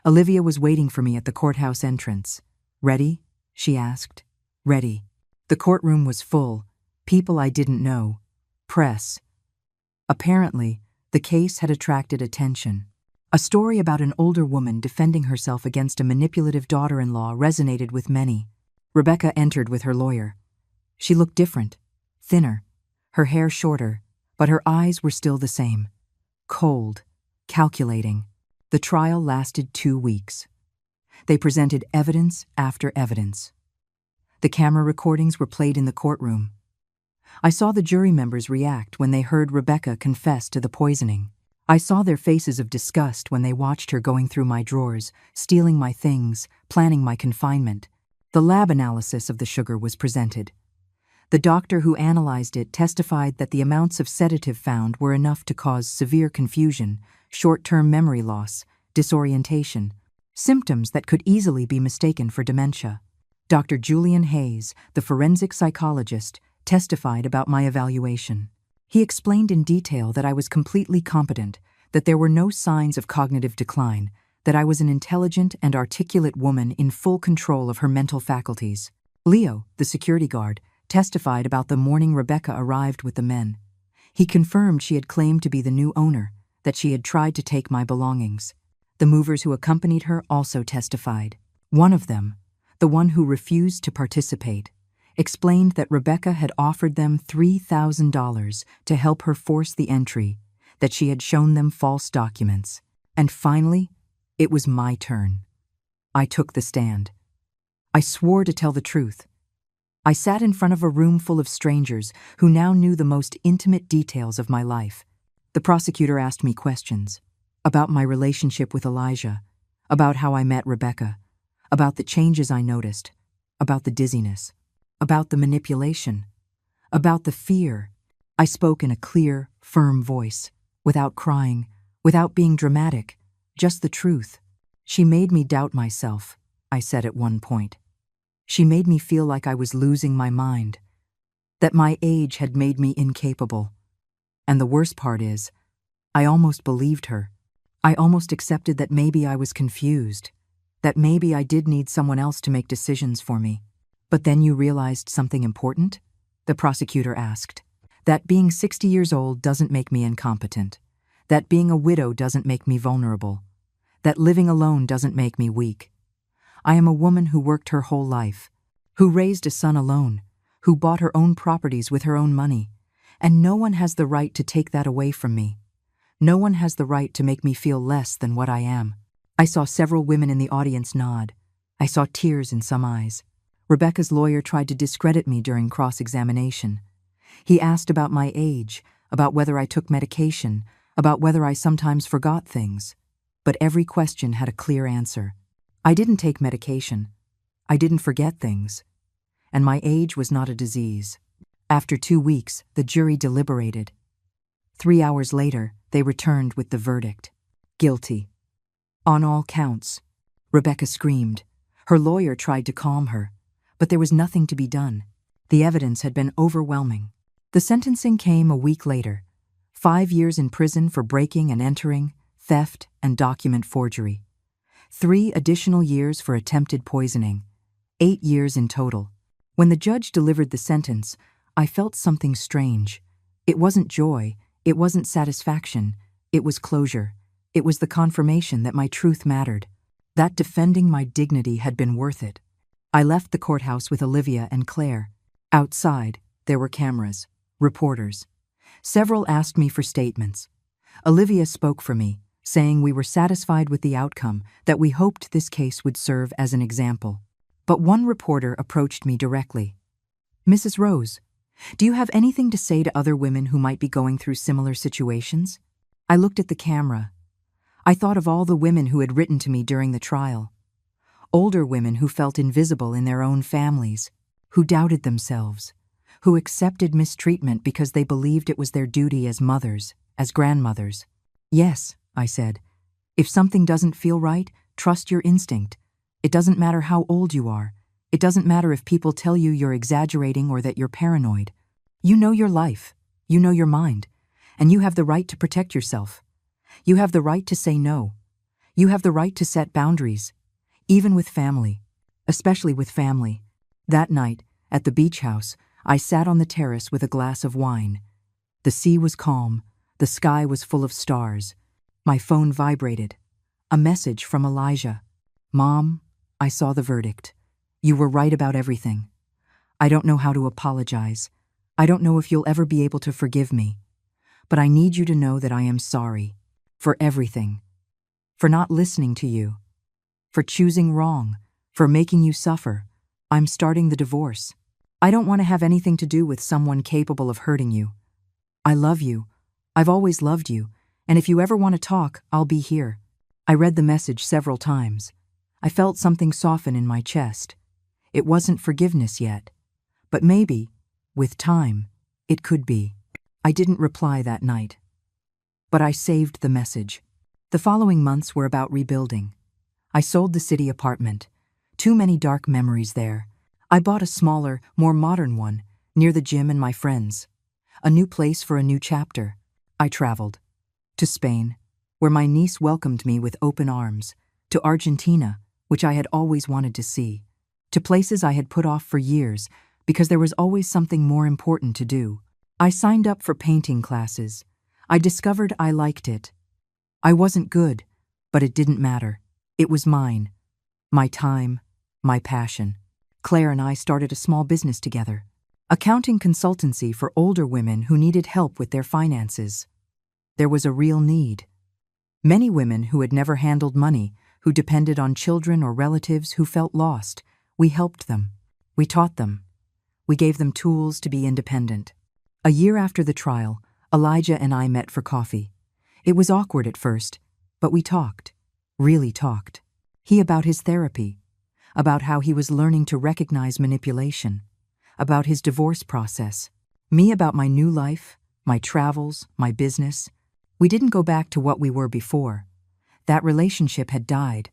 Olivia was waiting for me at the courthouse entrance. Ready? She asked. Ready. The courtroom was full. People I didn't know. Press. Apparently, the case had attracted attention. A story about an older woman defending herself against a manipulative daughter-in-law resonated with many. Rebecca entered with her lawyer. She looked different, thinner, her hair shorter, but her eyes were still the same. Cold, calculating. The trial lasted 2 weeks. They presented evidence after evidence. The camera recordings were played in the courtroom. I saw the jury members react when they heard Rebecca confess to the poisoning. I saw their faces of disgust when they watched her going through my drawers, stealing my things, planning my confinement. The lab analysis of the sugar was presented. The doctor who analyzed it testified that the amounts of sedative found were enough to cause severe confusion, short-term memory loss, disorientation, symptoms that could easily be mistaken for dementia. Dr. Julian Hayes, the forensic psychologist, testified about my evaluation. He explained in detail that I was completely competent, that there were no signs of cognitive decline, that I was an intelligent and articulate woman in full control of her mental faculties. Leo, the security guard, testified about the morning Rebecca arrived with the men. He confirmed she had claimed to be the new owner, that she had tried to take my belongings. The movers who accompanied her also testified. One of them, the one who refused to participate, explained that Rebecca had offered them $3,000 to help her force the entry, that she had shown them false documents. And finally, it was my turn. I took the stand. I swore to tell the truth. I sat in front of a room full of strangers who now knew the most intimate details of my life. The prosecutor asked me questions about my relationship with Elijah, about how I met Rebecca, about the changes I noticed, about the dizziness, about the manipulation, about the fear. I spoke in a clear, firm voice, without crying, without being dramatic, just the truth. She made me doubt myself, I said at one point. She made me feel like I was losing my mind, that my age had made me incapable. And the worst part is, I almost believed her. I almost accepted that maybe I was confused, that maybe I did need someone else to make decisions for me. But then you realized something important? The prosecutor asked. That being 60 years old doesn't make me incompetent. That being a widow doesn't make me vulnerable. That living alone doesn't make me weak. I am a woman who worked her whole life, who raised a son alone, who bought her own properties with her own money, and no one has the right to take that away from me. No one has the right to make me feel less than what I am. I saw several women in the audience nod. I saw tears in some eyes. Rebecca's lawyer tried to discredit me during cross-examination. He asked about my age, about whether I took medication, about whether I sometimes forgot things. But every question had a clear answer. I didn't take medication. I didn't forget things. And my age was not a disease. After 2 weeks, the jury deliberated. 3 hours later, they returned with the verdict. Guilty. On all counts. Rebecca screamed. Her lawyer tried to calm her, but there was nothing to be done. The evidence had been overwhelming. The sentencing came a week later. 5 years in prison for breaking and entering, theft, and document forgery. 3 additional years for attempted poisoning. 8 years in total. When the judge delivered the sentence, I felt something strange. It wasn't joy, it wasn't satisfaction, it was closure. It was the confirmation that my truth mattered, that defending my dignity had been worth it. I left the courthouse with Olivia and Claire. Outside, there were cameras, reporters. Several asked me for statements. Olivia spoke for me, saying we were satisfied with the outcome, that we hoped this case would serve as an example. But one reporter approached me directly. Mrs. Rose, do you have anything to say to other women who might be going through similar situations? I looked at the camera. I thought of all the women who had written to me during the trial. Older women who felt invisible in their own families, who doubted themselves, who accepted mistreatment because they believed it was their duty as mothers, as grandmothers. Yes, I said. If something doesn't feel right, trust your instinct. It doesn't matter how old you are. It doesn't matter if people tell you you're exaggerating or that you're paranoid. You know your life. You know your mind. And you have the right to protect yourself. You have the right to say no. You have the right to set boundaries. Even with family. Especially with family. That night, at the beach house, I sat on the terrace with a glass of wine. The sea was calm. The sky was full of stars. My phone vibrated. A message from Elijah. Mom, I saw the verdict. You were right about everything. I don't know how to apologize. I don't know if you'll ever be able to forgive me. But I need you to know that I am sorry. For everything. For not listening to you. For choosing wrong. For making you suffer. I'm starting the divorce. I don't want to have anything to do with someone capable of hurting you. I love you. I've always loved you. And if you ever want to talk, I'll be here. I read the message several times. I felt something soften in my chest. It wasn't forgiveness yet. But maybe, with time, it could be. I didn't reply that night. But I saved the message. The following months were about rebuilding. I sold the city apartment. Too many dark memories there. I bought a smaller, more modern one, near the gym and my friends. A new place for a new chapter. I traveled. To Spain, where my niece welcomed me with open arms. To Argentina, which I had always wanted to see. To places I had put off for years, because there was always something more important to do. I signed up for painting classes. I discovered I liked it. I wasn't good, but it didn't matter. It was mine. My time, my passion. Claire and I started a small business together. Accounting consultancy for older women who needed help with their finances. There was a real need. Many women who had never handled money, who depended on children or relatives who felt lost. We helped them. We taught them. We gave them tools to be independent. A year after the trial, Elijah and I met for coffee. It was awkward at first, but we talked. Really talked. He about his therapy, about how he was learning to recognize manipulation, about his divorce process, me about my new life, my travels, my business. We didn't go back to what we were before. That relationship had died,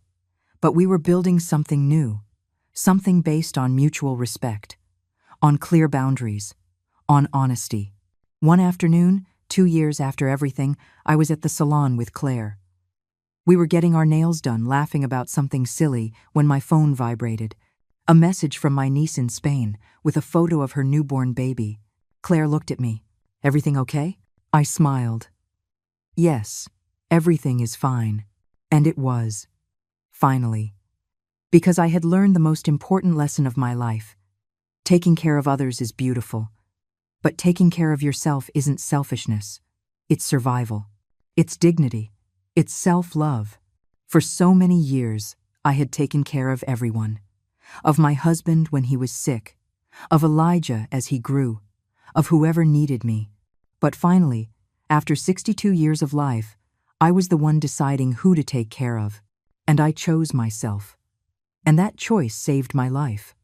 but we were building something new, something based on mutual respect, on clear boundaries, on honesty. One afternoon, 2 years after everything, I was at the salon with Claire. We were getting our nails done, laughing about something silly, when my phone vibrated. A message from my niece in Spain, with a photo of her newborn baby. Claire looked at me. "Everything okay?" I smiled. "Yes, everything is fine." And it was. Finally. Because I had learned the most important lesson of my life. Taking care of others is beautiful. But taking care of yourself isn't selfishness. It's survival. It's dignity. It's self-love. For so many years, I had taken care of everyone. Of my husband when he was sick. Of Elijah as he grew. Of whoever needed me. But finally, after 62 years of life, I was the one deciding who to take care of. And I chose myself. And that choice saved my life.